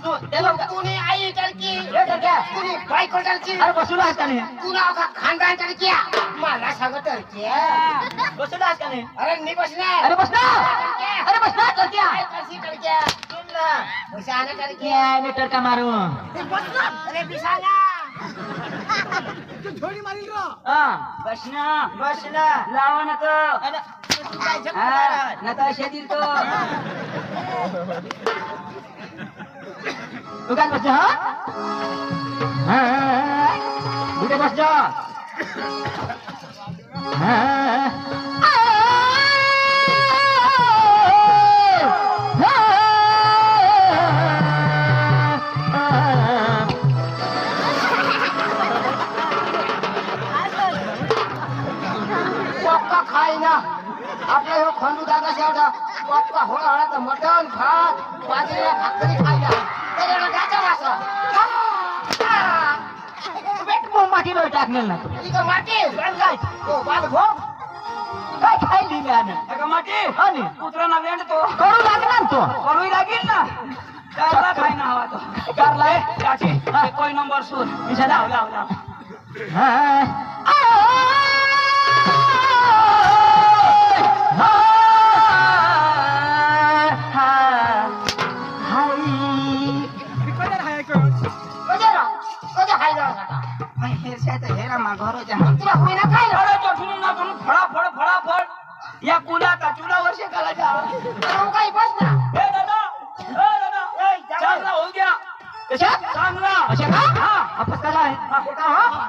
तू त्याला तुने आई टळकी ए टरक्या तुने बायको टळकी अरे बसूला आहेस का नाही तुला अख्खा खानदान टळक्या मला सांग टळक्या बसूला आहेस का नाही अरे मी बसणार अरे बस ना अरे बस ना टरक्या काय कशी टळक्या बसाना टळक्या मी टरका मारू अरे बिसाना हा बस ना बस ना लावा ना तो नका शेतील तो उगाच बस हा कुठे बस जा पक्का खाय ना आपल्या ह्यो खंडू दादा शेवटा पक्का हो तर मटण भात बाजरीला भाकरी खायला त्याला गाचा वासा माटी वर टाकलेलं ना तू इथं माती काय हो बाल भोग काय खायली गाणं नका माटी हा नी कुत्रा ना वेंड तो करू लागला ना तो करू लागेल ना त्याला खाय ना हवा तो करलाय त्याची कोई नंबर सूर विषय लाव लाव लाव कधी खायला होता हेरा मा घरो जा तुला होईना काय अरे तो ठुनु ना ठुनु फळाफळ या कुलाचा चुला वर्ष काला जा काही बस ना ए दादा चांगला होऊ द्या कशा चांगला अशा का हा आपस कला आहे हा